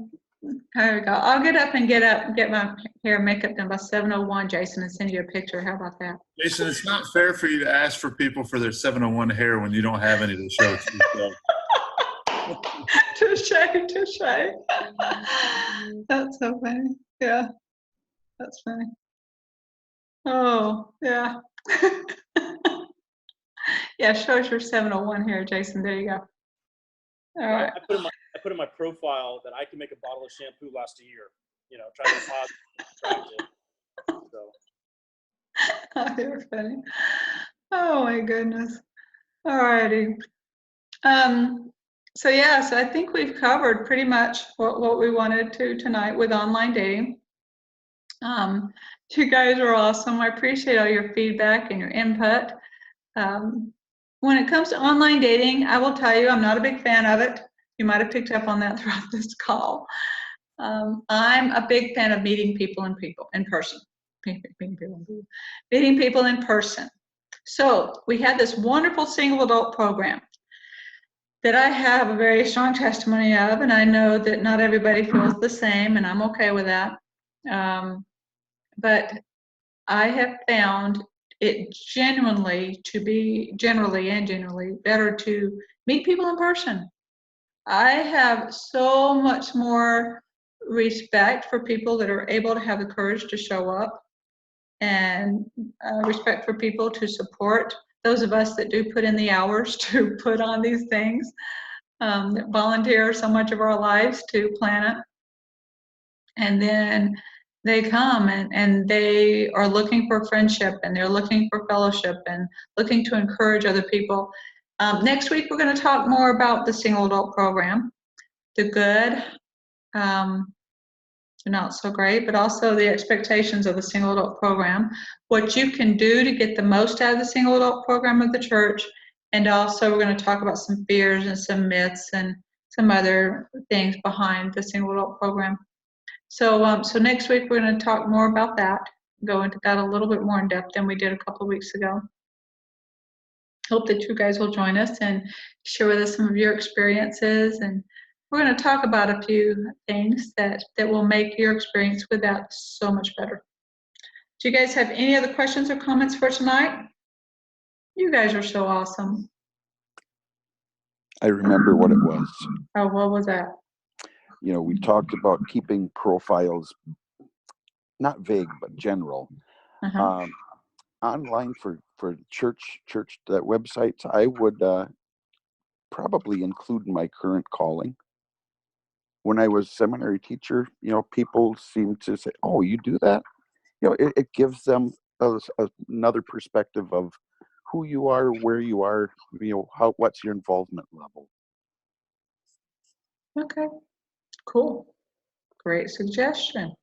there we go. I'll get up and get my hair and makeup done by 7:01, Jason, and send you a picture. How about that? Jason, it's not fair for you to ask for people for their 701 hair when you don't have any to show to. So. Touche. That's so funny. Yeah, that's funny. Oh, yeah. Yeah, show us your 7:01 here, Jason. There you go. All right. I put in my profile that I can make a bottle of shampoo last a year. Try to positive, attractive. So. Oh, you're funny. Oh my goodness. All righty. So I think we've covered pretty much what we wanted to tonight with online dating. You guys are awesome. I appreciate all your feedback and your input. When it comes to online dating, I will tell you I'm not a big fan of it. You might have picked up on that throughout this call. I'm a big fan of meeting people in person. Meeting people in person. So we had this wonderful single adult program that I have a very strong testimony of, and I know that not everybody feels the same, and I'm okay with that. But I have found it generally better to meet people in person. I have so much more respect for people that are able to have the courage to show up, and respect for people to support those of us that do put in the hours to put on these things, that volunteer so much of our lives to plan it. And then they come and they are looking for friendship, and they're looking for fellowship, and looking to encourage other people. Next week, we're going to talk more about the single adult program, the good, not so great, but also the expectations of the single adult program, what you can do to get the most out of the single adult program of the church, and also we're going to talk about some fears and some myths and some other things behind the single adult program. So next week we're going to talk more about that, go into that a little bit more in depth than we did a couple of weeks ago. Hope that you guys will join us and share with us some of your experiences, and we're going to talk about a few things that will make your experience with that so much better. Do you guys have any other questions or comments for tonight? You guys are so awesome. I remember what it was. Oh, what was that? We talked about keeping profiles not vague but general. Online for church websites, I would probably include my current calling. When I was seminary teacher, people seem to say, "Oh, you do that?" It gives them another perspective of who you are, where you are, what's your involvement level. Okay, cool. Great suggestion.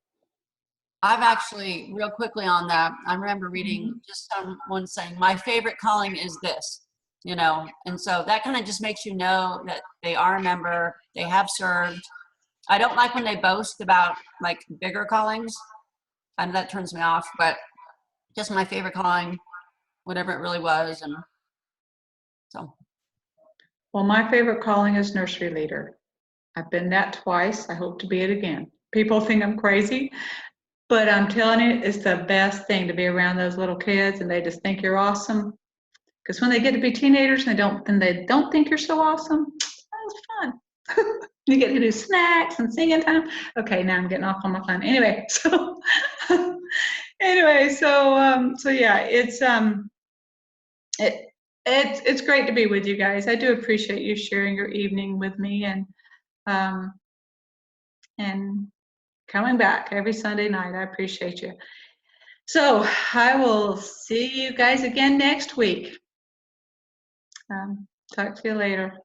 I've actually, real quickly on that, I remember reading just someone saying, my favorite calling is this, you know, and so that kind of just makes you know that they are a member, they have served. I don't like when they boast about like bigger callings, and that turns me off, but just my favorite calling, whatever it really was, and so. Well, my favorite calling is nursery leader. I've been that twice. I hope to be it again. People think I'm crazy, but I'm telling you, it's the best thing to be around those little kids, and they just think you're awesome. Because when they get to be teenagers and they don't think you're so awesome, that's fun. You get to do snacks and singing time. Okay, now I'm getting off on my fun. Anyway, so so yeah, it's great to be with you guys. I do appreciate you sharing your evening with me and coming back every Sunday night. I appreciate you. So I will see you guys again next week. Talk to you later.